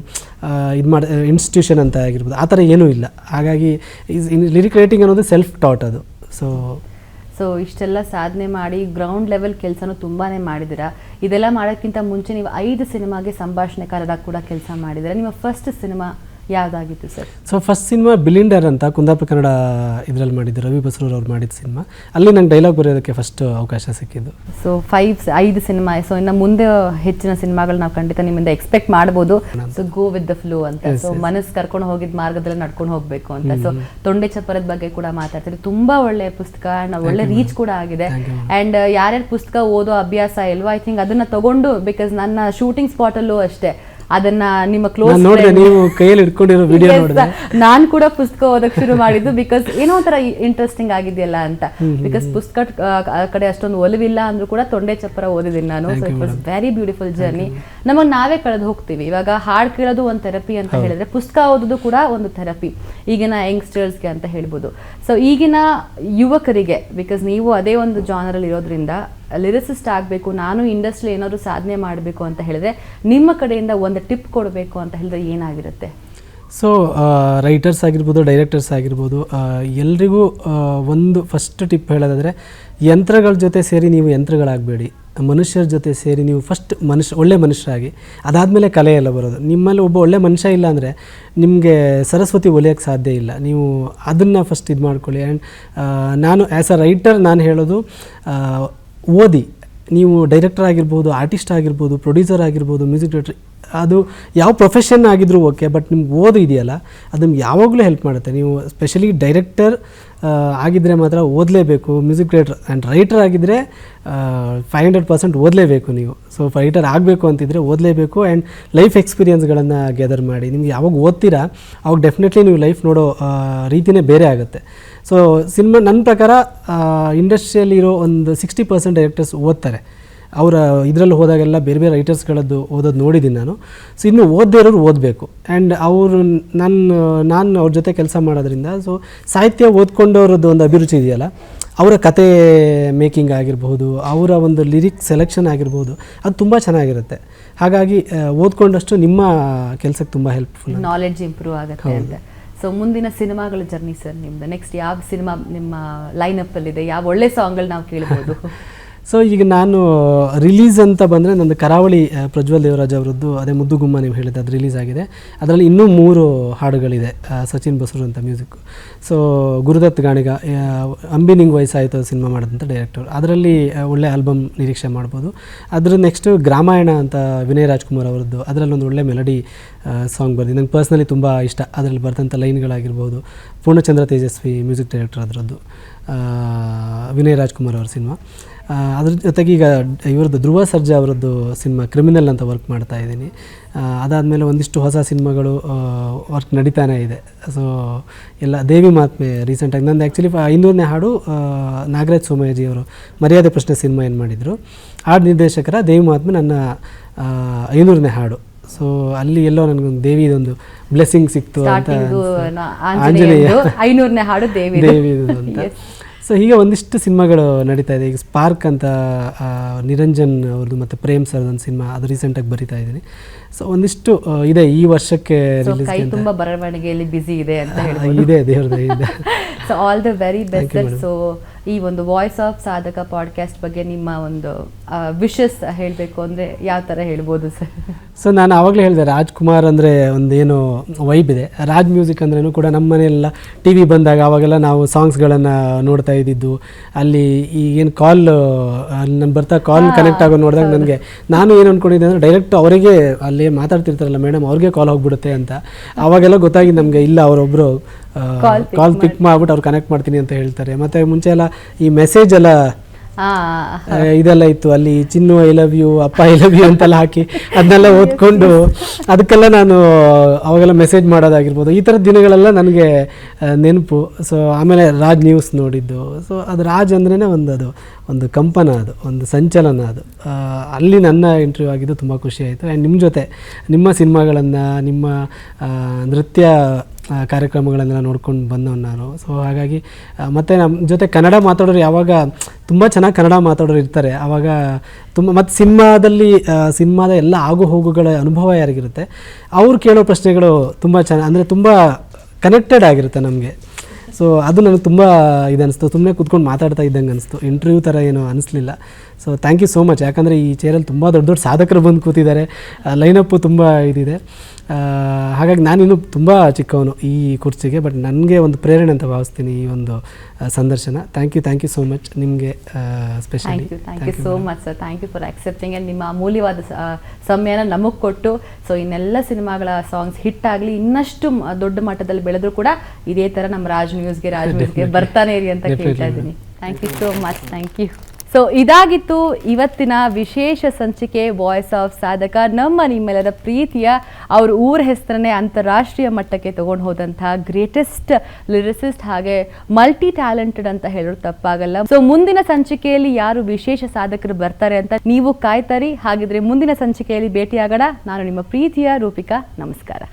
ಇದು ಇನ್ಸ್ಟಿಟ್ಯೂಷನ್ ಅಂತ ಆಗಿರ್ಬೋದು, ಆ ಥರ ಏನೂ ಇಲ್ಲ. ಹಾಗಾಗಿ ಲಿರಿಕ್ ರೈಟಿಂಗ್ ಅನ್ನೋದು ಸೆಲ್ಫ್ ಟಾಟ್ ಅದು. ಸೊ ಇಷ್ಟೆಲ್ಲ ಸಾಧನೆ ಮಾಡಿ ಗ್ರೌಂಡ್ ಲೆವೆಲ್ ಕೆಲಸನೂ ತುಂಬಾ ಮಾಡಿದ್ದೀರಾ. ಇದೆಲ್ಲ ಮಾಡೋಕ್ಕಿಂತ ಮುಂಚೆ ನೀವು 5 ಸಿನಿಮಾಗೆ ಸಂಭಾಷಣೆಕಾರರಾಗಿ ಕೂಡ ಕೆಲಸ ಮಾಡಿದ್ದೀರಾ. ನಿಮ್ಮ ಫಸ್ಟ್ ಸಿನಿಮಾ ಯಾವುದಾಗಿತ್ತು ಸರ್? ಸೊ ಫಸ್ಟ್ ಸಿನಿಮಾ ಬಿಲಿಂಡರ್ ಅಂತ ಕುಂದಾಪುರ ಕನ್ನಡ ಇದರಲ್ಲಿ ಮಾಡಿದ್ದು, ರವಿ ಬಸ್ರೂರ್ ಅವ್ರು ಮಾಡಿದ ಸಿನಿಮಾ. ಅಲ್ಲಿ ನಂಗೆ ಡೈಲಾಗ್ ಬರೆಯೋದಕ್ಕೆ ಫಸ್ಟ್ ಅವಕಾಶ ಸಿಕ್ಕಿದ್ದು. So 5 cinema. ಸೊ ಇನ್ನು ಮುಂದೆ ಹೆಚ್ಚಿನ ಸಿನಿಮಾಗಳು ನಾವು ಖಂಡಿತ ನಿಮ್ಮಿಂದ ಎಕ್ಸ್ಪೆಕ್ಟ್ ಮಾಡ್ಬೋದು. So go with the flow ಅಂತ. ಸೊ ಮನಸ್ಸು ಕರ್ಕೊಂಡು ಹೋಗಿದ್ದ ಮಾರ್ಗದಲ್ಲಿ ನಡ್ಕೊಂಡು ಹೋಗಬೇಕು ಅಂತ. ಸೊ ತೊಂಡೆ ಚಪ್ಪರದ ಬಗ್ಗೆ ಕೂಡ ಮಾತಾಡ್ತೀರಿ. ತುಂಬಾ ಒಳ್ಳೆ ಪುಸ್ತಕ, ಒಳ್ಳೆ ರೀಚ್ ಕೂಡ ಆಗಿದೆ. ಆ್ಯಂಡ್ ಯಾರ್ಯಾರು ಪುಸ್ತಕ ಓದೋ ಅಭ್ಯಾಸ ಇಲ್ವೋ, ಐ ಥಿಂಕ್ ಅದನ್ನ ತಗೊಂಡು, ಬಿಕಾಸ್ ನನ್ನ ಶೂಟಿಂಗ್ ಸ್ಪಾಟಲ್ಲೂ ಅಷ್ಟೇ ಅದನ್ನ ನಿಮ್ಮ ಕ್ಲೋಸ್ ನೋಡಿದೆ, ನೀವು ಕೈಯಲ್ಲಿ ಇಟ್ಕೊಂಡಿರೋ ವಿಡಿಯೋ ನೋಡಿದೆ. ನಾನು ಕೂಡ ಪುಸ್ತಕ ಓದಕ್ಕೆ ಶುರು ಮಾಡಿದ್ದು ಬಿಕಾಸ್ ಏನೋ ಒಂಥರ ಇಂಟ್ರೆಸ್ಟಿಂಗ್ ಆಗಿದೆಯಲ್ಲ ಅಂತ. ಬಿಕಾಸ್ ಪುಸ್ತಕ ಕಡೆ ಅಷ್ಟೊಂದು ಒಲವಿಲ್ಲ ಅಂದ್ರೂ ಕೂಡ ತೊಂಡೆ ಚಪ್ಪರ ಓದಿದ್ದೀನಿ ನಾನು. So it was very beautiful journey. ನಮಗೆ ನಾವೇ ಕಳೆದು ಹೋಗ್ತೀವಿ. ಇವಾಗ ಹಾಡು ಕೇಳೋದು ಒಂದು ಥೆರಪಿ ಅಂತ ಹೇಳಿದ್ರೆ, ಪುಸ್ತಕ ಓದೋದು ಕೂಡ ಒಂದು ಥೆರಪಿ ಈಗಿನ ಯಂಗ್ಸ್ಟರ್ಸ್ಗೆ ಅಂತ ಹೇಳ್ಬೋದು. ಸೊ ಈಗಿನ ಯುವಕರಿಗೆ, ಬಿಕಾಸ್ ನೀವು ಅದೇ ಒಂದು ಜಾನರಲ್ಲಿ ಇರೋದ್ರಿಂದ, ಲಿರಿಸಿಸ್ಟ್ ಆಗಬೇಕು, ನಾನು ಇಂಡಸ್ಟ್ರಿ ಏನಾದರೂ ಸಾಧನೆ ಮಾಡಬೇಕು ಅಂತ ಹೇಳಿದ್ರೆ ನಿಮ್ಮ ಕಡೆಯಿಂದ ಒಂದು ಟಿಪ್ ಕೊಡಬೇಕು ಅಂತ ಹೇಳಿದ್ರೆ ಏನಾಗಿರುತ್ತೆ? ಸೊ ರೈಟರ್ಸ್ ಆಗಿರ್ಬೋದು, ಡೈರೆಕ್ಟರ್ಸ್ ಆಗಿರ್ಬೋದು, ಎಲ್ರಿಗೂ ಒಂದು ಫಸ್ಟ್ ಟಿಪ್ ಹೇಳೋದಾದರೆ, ಯಂತ್ರಗಳ ಜೊತೆ ಸೇರಿ ನೀವು ಯಂತ್ರಗಳಾಗಬೇಡಿ. ಮನುಷ್ಯರ ಜೊತೆ ಸೇರಿ ನೀವು ಫಸ್ಟ್ ಒಳ್ಳೆ ಮನುಷ್ಯರಾಗಿ, ಅದಾದಮೇಲೆ ಕಲೆ ಎಲ್ಲ ಬರೋದು. ನಿಮ್ಮಲ್ಲಿ ಒಬ್ಬ ಒಳ್ಳೆ ಮನುಷ್ಯ ಇಲ್ಲ ಅಂದರೆ ನಿಮಗೆ ಸರಸ್ವತಿ ಒಲಿಯೋಕ್ಕೆ ಸಾಧ್ಯ ಇಲ್ಲ. ನೀವು ಅದನ್ನು ಫಸ್ಟ್ ಇದು ಮಾಡ್ಕೊಳ್ಳಿ. ಆ್ಯಂಡ್ ನಾನು ಆ್ಯಸ್ ಅ ರೈಟರ್ ನಾನು ಹೇಳೋದು, ಓದಿ. ನೀವು ಡೈರೆಕ್ಟರ್ ಆಗಿರ್ಬೋದು, ಆರ್ಟಿಸ್ಟ್ ಆಗಿರ್ಬೋದು, ಪ್ರೊಡ್ಯೂಸರ್ ಆಗಿರ್ಬೋದು, ಮ್ಯೂಸಿಕ್ ಡೈರೆಕ್ಟರ್, ಅದು ಯಾವ ಪ್ರೊಫೆಷನ್ ಆಗಿದ್ರೂ ಓಕೆ, ಬಟ್ ನಿಮ್ಗೆ ಓದು ಇದೆಯಲ್ಲ ಅದು ನಿಮ್ಗೆ ಯಾವಾಗಲೂ ಹೆಲ್ಪ್ ಮಾಡುತ್ತೆ. ನೀವು ಸ್ಪೆಷಲಿ ಡೈರೆಕ್ಟರ್ ಆಗಿದ್ದರೆ ಮಾತ್ರ ಓದಲೇಬೇಕು. ಮ್ಯೂಸಿಕ್ ಡೈರೆಕ್ಟರ್ ಆ್ಯಂಡ್ ರೈಟರ್ ಆಗಿದ್ದರೆ 500% ಓದಲೇಬೇಕು ನೀವು. ಸೊ ರೈಟರ್ ಆಗಬೇಕು ಅಂತಿದ್ರೆ ಓದಲೇಬೇಕು. ಆ್ಯಂಡ್ ಲೈಫ್ ಎಕ್ಸ್ಪೀರಿಯನ್ಸ್ಗಳನ್ನು ಗ್ಯಾದರ್ ಮಾಡಿ. ನಿಮ್ಗೆ ಯಾವಾಗ ಓದ್ತೀರಾ ಅವಾಗ ಡೆಫಿನೆಟ್ಲಿ ನೀವು ಲೈಫ್ ನೋಡೋ ರೀತಿಯೇ ಬೇರೆ ಆಗುತ್ತೆ. ಸೊ ಸಿನಿಮಾ ನನ್ನ ಪ್ರಕಾರ ಇಂಡಸ್ಟ್ರಿಯಲ್ಲಿರೋ ಒಂದು 60% ಡೈರೆಕ್ಟರ್ಸ್ ಓದ್ತಾರೆ. ಅವರ ಇದರಲ್ಲಿ ಹೋದಾಗೆಲ್ಲ ಬೇರೆ ಬೇರೆ ರೈಟರ್ಸ್ಗಳದ್ದು ಓದೋದು ನೋಡಿದ್ದೀನಿ ನಾನು. ಸೊ ಇನ್ನು ಓದದೇ ಇರೋರು ಓದಬೇಕು. ಆ್ಯಂಡ್ ಅವರು ನಾನು ಅವ್ರ ಜೊತೆ ಕೆಲಸ ಮಾಡೋದ್ರಿಂದ, ಸೊ ಸಾಹಿತ್ಯ ಓದ್ಕೊಂಡವ್ರದ್ದು ಒಂದು ಅಭಿರುಚಿ ಇದೆಯಲ್ಲ, ಅವರ ಕತೆ ಮೇಕಿಂಗ್ ಆಗಿರ್ಬೋದು, ಅವರ ಒಂದು ಲಿರಿಕ್ ಸೆಲೆಕ್ಷನ್ ಆಗಿರ್ಬೋದು, ಅದು ತುಂಬ ಚೆನ್ನಾಗಿರುತ್ತೆ. ಹಾಗಾಗಿ ಓದ್ಕೊಂಡಷ್ಟು ನಿಮ್ಮ ಕೆಲಸಕ್ಕೆ ತುಂಬ ಹೆಲ್ಪ್ಫುಲ್, ನಾಲೆಡ್ಜ್ ಇಂಪ್ರೂವ್ ಆಗುತ್ತೆ ಅಂತ. ಸೊ ಮುಂದಿನ ಸಿನಿಮಾಗಳ ಜರ್ನಿ ಸರ್ ನಿಮ್ದು, ನೆಕ್ಸ್ಟ್ ಯಾವ ಸಿನಿಮಾ ನಿಮ್ಮ ಲೈನಪ್ಪಲ್ಲಿದೆ? ಯಾವ ಒಳ್ಳೆ ಸಾಂಗ್ಗಳು ನಾವು ಕೇಳ್ಬೋದು? ಸೊ ಈಗ ನಾನು ರಿಲೀಸ್ ಅಂತ ಬಂದರೆ ನಂದು ಕರಾವಳಿ ಪ್ರಜ್ವಲ್ ದೇವರಾಜ್ ಅವರದ್ದು, ಅದೇ ಮುದ್ದು ಗುಮ್ಮ ನೀವು ಹೇಳಿದ್ದು, ಅದು ರಿಲೀಸ್ ಆಗಿದೆ. ಅದರಲ್ಲಿ ಇನ್ನೂ 3 ಹಾಡುಗಳಿದೆ, ಸಚಿನ್ ಬಸೂರು ಅಂತ ಮ್ಯೂಸಿಕ್. ಸೊ ಗುರುದತ್ ಗಾಣಿಗ ಅಂಬಿನಿಂಗ್ ವಯಸ್ಸಾಯಿತು ಸಿನಿಮಾ ಮಾಡಿದಂಥ ಡೈರೆಕ್ಟರ್, ಅದರಲ್ಲಿ ಒಳ್ಳೆ ಆಲ್ಬಮ್ ನಿರೀಕ್ಷೆ ಮಾಡ್ಬೋದು. ಅದ್ರ ನೆಕ್ಸ್ಟ್ ಗ್ರಾಮಾಯಣ ಅಂತ ವಿನಯ್ ರಾಜ್ಕುಮಾರ್ ಅವರದ್ದು, ಅದರಲ್ಲೊಂದು ಒಳ್ಳೆ ಮೆಲಡಿ ಸಾಂಗ್ ಬರ್ದಿದೆ. ನಂಗೆ ಪರ್ಸ್ನಲಿ ತುಂಬ ಇಷ್ಟ. ಅದರಲ್ಲಿ ಬರೆದಂಥ ಲೈನ್ಗಳಾಗಿರ್ಬೋದು. ಪೂರ್ಣಚಂದ್ರ ತೇಜಸ್ವಿ ಮ್ಯೂಸಿಕ್ ಡೈರೆಕ್ಟರ್ ಅದರದ್ದು, ವಿನಯ್ ರಾಜ್ಕುಮಾರ್ ಅವ್ರ ಸಿನಿಮಾ. ಅದ್ರ ಜೊತೆಗೆ ಈಗ ಇವ್ರದ್ದು ಧ್ರುವ ಸರ್ಜಾ ಅವರದ್ದು ಸಿನಿಮಾ ಕ್ರಿಮಿನಲ್ ಅಂತ ವರ್ಕ್ ಮಾಡ್ತಾ ಇದ್ದೀನಿ. ಅದಾದಮೇಲೆ ಒಂದಿಷ್ಟು ಹೊಸ ಸಿನಿಮಾಗಳು ವರ್ಕ್ ನಡೀತಾನೆ ಇದೆ. ಸೊ ಎಲ್ಲ ದೇವಿ ಮಾತ್ಮೆ ರೀಸೆಂಟಾಗಿ ನಂದು ಆ್ಯಕ್ಚುಲಿ 500ನೇ ಹಾಡು ನಾಗರಾಜ್ ಸೋಮಯಾಜಿ ಅವರು ಮರ್ಯಾದೆ ಪ್ರಶ್ನೆ ಸಿನಿಮಾ ಏನು ಮಾಡಿದರು, ಹಾಡು ನಿರ್ದೇಶಕರ ದೇವಿ ಮಾತ್ಮೆ ನನ್ನ 500ನೇ ಹಾಡು. ಸೊ ಅಲ್ಲಿ ಎಲ್ಲೋ ನನಗೊಂದು ದೇವಿದೊಂದು ಬ್ಲೆಸ್ಸಿಂಗ್ ಸಿಕ್ತು ಅಂತ, ಆಂಜನೇಯ 500ನೇ ಹಾಡು ದೇವಿದು ಅಂತ. ಸೊ ಹೀಗೆ ಒಂದಿಷ್ಟು ಸಿನಿಮಾಗಳು ನಡೀತಾ ಇದೆ. ಈಗ ಸ್ಪಾರ್ಕ್ ಅಂತ ನಿರಂಜನ್ ಅವ್ರದ್ದು ಮತ್ತು ಪ್ರೇಮ್ ಸರ್ದು ಒಂದು ಸಿನಿಮಾ, ಅದು ರೀಸೆಂಟಾಗಿ ಬರಿತಾ ಇದ್ದೀನಿ. ಸೊ ಒಂದಿಷ್ಟು ಇದೆ ಈ ವರ್ಷಕ್ಕೆ ರಿಲೀಸ್. ಕೈ ತುಂಬ ಬರವಣಿಗೆಯಲ್ಲಿ ಬಿಸಿ ಇದೆ ಅಂತ ಇದೆ, ದೇವ್ರದ್ದು ಇದೆ. So all the very best. So ಈ ಒಂದು ವಾಯ್ಸ್ ಆಫ್ ಸಾಧಕ ಪಾಡ್ಕಾಸ್ಟ್ ಬಗ್ಗೆ ನಿಮ್ಮ ಒಂದು ವಿಶಸ್ ಹೇಳಬೇಕು ಅಂದರೆ ಯಾವ ಥರ ಹೇಳ್ಬೋದು ಸರ್? ಸೊ ನಾನು ಆವಾಗಲೇ ಹೇಳಿದೆ, ರಾಜ್ಕುಮಾರ್ ಅಂದರೆ ಒಂದೇನು ವೈಬ್ ಇದೆ. ರಾಜ್ ಮ್ಯೂಸಿಕ್ ಅಂದ್ರೂ ಕೂಡ ನಮ್ಮ ಮನೆಯೆಲ್ಲ ಟಿ ವಿ ಬಂದಾಗ ಆವಾಗೆಲ್ಲ ನಾವು ಸಾಂಗ್ಸ್ಗಳನ್ನು ನೋಡ್ತಾ ಇದ್ದಿದ್ದು. ಅಲ್ಲಿ ಈಗೇನು ಕಾಲ್ ನಾನು ಬರ್ತಾ ಕಾಲ್ ಕನೆಕ್ಟ್ ಆಗೋ ನೋಡಿದಾಗ ನನಗೆ ನಾನು ಏನು ಅಂದ್ಕೊಂಡಿದ್ದೆ ಅಂದರೆ ಡೈರೆಕ್ಟ್ ಅವರಿಗೆ ಅಲ್ಲಿ ಮಾತಾಡ್ತಿರ್ತಾರಲ್ಲ ಮೇಡಮ್, ಅವ್ರಿಗೆ ಕಾಲ್ ಹೋಗ್ಬಿಡುತ್ತೆ ಅಂತ. ಆವಾಗೆಲ್ಲ ಗೊತ್ತಾಗಿದ್ದು ನಮಗೆ, ಇಲ್ಲ ಅವರೊಬ್ಬರು ಕಾಲ್ ಪಿಕ್ ಮಾಡ್ಬಿಟ್ಟು ಅವ್ರು ಕನೆಕ್ಟ್ ಮಾಡ್ತೀನಿ ಅಂತ ಹೇಳ್ತಾರೆ. ಮತ್ತು ಮುಂಚೆ ಎಲ್ಲ ಈ ಮೆಸೇಜ್ ಎಲ್ಲ ಇದೆಲ್ಲ ಇತ್ತು, ಅಲ್ಲಿ ಚಿನ್ನು ಐ ಲವ್ ಯು, ಅಪ್ಪ ಐ ಲವ್ ಯು ಅಂತೆಲ್ಲ ಹಾಕಿ ಅದನ್ನೆಲ್ಲ ಓದ್ಕೊಂಡು ಅದಕ್ಕೆಲ್ಲ ನಾನು ಅವಾಗೆಲ್ಲ ಮೆಸೇಜ್ ಮಾಡೋದಾಗಿರ್ಬೋದು. ಈ ಥರದ ದಿನಗಳೆಲ್ಲ ನನಗೆ ನೆನಪು. ಸೊ ಆಮೇಲೆ ರಾಜ್ ನ್ಯೂಸ್ ನೋಡಿದ್ದು. ಸೊ ಅದು ರಾಜ್ ಅಂದ್ರೇ ಅದು ಒಂದು ಕಂಪನ, ಅದು ಒಂದು ಸಂಚಲನ. ಅದು ಅಲ್ಲಿ ನನ್ನ ಇಂಟರ್ವ್ಯೂ ಆಗಿದ್ದು ತುಂಬ ಖುಷಿ ಆಯಿತು. ಆ್ಯಂಡ್ ನಿಮ್ಮ ಜೊತೆ ನಿಮ್ಮ ಸಿನಿಮಾಗಳನ್ನು, ನಿಮ್ಮ ನೃತ್ಯ ಕಾರ್ಯಕ್ರಮಗಳನ್ನೆಲ್ಲ ನೋಡ್ಕೊಂಡು ಬಂದವನು ನಾನು. ಸೊ ಹಾಗಾಗಿ ಮತ್ತು ನಮ್ಮ ಜೊತೆ ಕನ್ನಡ ಮಾತಾಡೋರು ಯಾವಾಗ ತುಂಬ ಚೆನ್ನಾಗಿ ಕನ್ನಡ ಮಾತಾಡೋರು ಇರ್ತಾರೆ ಆವಾಗ ತುಂಬ, ಮತ್ತು ಸಿನಿಮಾದ ಎಲ್ಲ ಆಗು ಹೋಗುಗಳ ಅನುಭವ ಯಾರಿಗಿರುತ್ತೆ ಅವ್ರು ಕೇಳೋ ಪ್ರಶ್ನೆಗಳು ತುಂಬ ಚೆನ್ನಾಗಿ, ಅಂದರೆ ತುಂಬ ಕನೆಕ್ಟೆಡ್ ಆಗಿರುತ್ತೆ ನಮಗೆ. ಸೊ ಅದು ನನಗೆ ತುಂಬ ಇದನ್ನಿಸ್ತು, ಸುಮ್ಮನೆ ಕೂತ್ಕೊಂಡು ಮಾತಾಡ್ತಾ ಇದ್ದಂಗೆ ಅನಿಸ್ತು, ಇಂಟರ್ವ್ಯೂ ಥರ ಏನೋ ಅನಿಸ್ಲಿಲ್ಲ. So thank you so much. ಯಾಕಂದರೆ ಈ ಚೇರಲ್ಲಿ ತುಂಬ ದೊಡ್ಡ ದೊಡ್ಡ ಸಾಧಕರು ಬಂದು ಕೂತಿದ್ದಾರೆ, ಲೈನಪ್ಪು ತುಂಬ ಇದಿದೆ. ಹಾಗಾಗಿ ನಾನಿನ್ನೂ ತುಂಬ ಚಿಕ್ಕವನು ಈ ಕುರ್ಚಿಗೆ, ಬಟ್ ನನಗೆ ಒಂದು ಪ್ರೇರಣೆ ಅಂತ ಭಾವಿಸ್ತೀನಿ ಈ ಒಂದು ಸಂದರ್ಶನ. ಥ್ಯಾಂಕ್ ಯು ಸೋ ಮಚ್ ನಿಮಗೆ specially. Thank you so much sir. Thank you for accepting and ನಿಮ್ಮ ಅಮೂಲ್ಯವಾದ ಸಮಯನ ನಮಗೆ ಕೊಟ್ಟು. ಸೊ ಇನ್ನೆಲ್ಲ ಸಿನಿಮಾಗಳ ಸಾಂಗ್ಸ್ ಹಿಟ್ ಆಗಲಿ, ಇನ್ನಷ್ಟು ದೊಡ್ಡ ಮಟ್ಟದಲ್ಲಿ ಬೆಳೆದ್ರು ಕೂಡ ಇದೇ ಥರ ನಮ್ಮ ರಾಜ್ ನ್ಯೂಸ್ಗೆ ಬರ್ತಾನೆ ಇರಿ ಅಂತ ಕೇಳ್ತಾ ಇದ್ದೀನಿ. Thank you so much. Thank you. So ಇದಾಗಿತ್ತು ಇವತ್ತಿನ ವಿಶೇಷ ಸಂಚಿಕೆ ವಾಯ್ಸ್ ಆಫ್ ಸಾಧಕ. ನಿಮ್ಮೆಲ್ಲರ ಪ್ರೀತಿಯ ಅವ್ರ ಊರ ಹೆಸರನ್ನೇ ಅಂತಾರಾಷ್ಟ್ರೀಯ ಮಟ್ಟಕ್ಕೆ ತಗೊಂಡು ಹೋದಂತಹ ಗ್ರೇಟೆಸ್ಟ್ ಲಿರಿಸಿಸ್ಟ್ ಹಾಗೆ ಮಲ್ಟಿ ಟ್ಯಾಲೆಂಟೆಡ್ ಅಂತ ಹೇಳೋದು ತಪ್ಪಾಗಲ್ಲ. ಸೊ ಮುಂದಿನ ಸಂಚಿಕೆಯಲ್ಲಿ ಯಾರು ವಿಶೇಷ ಸಾಧಕರು ಬರ್ತಾರೆ ಅಂತ ನೀವು ಕಾಯ್ತಾರಿ. ಹಾಗಿದ್ರೆ ಮುಂದಿನ ಸಂಚಿಕೆಯಲ್ಲಿ ಭೇಟಿಯಾಗೋಣ. ನಾನು ನಿಮ್ಮ ಪ್ರೀತಿಯ ರೂಪಿಕಾ. ನಮಸ್ಕಾರ.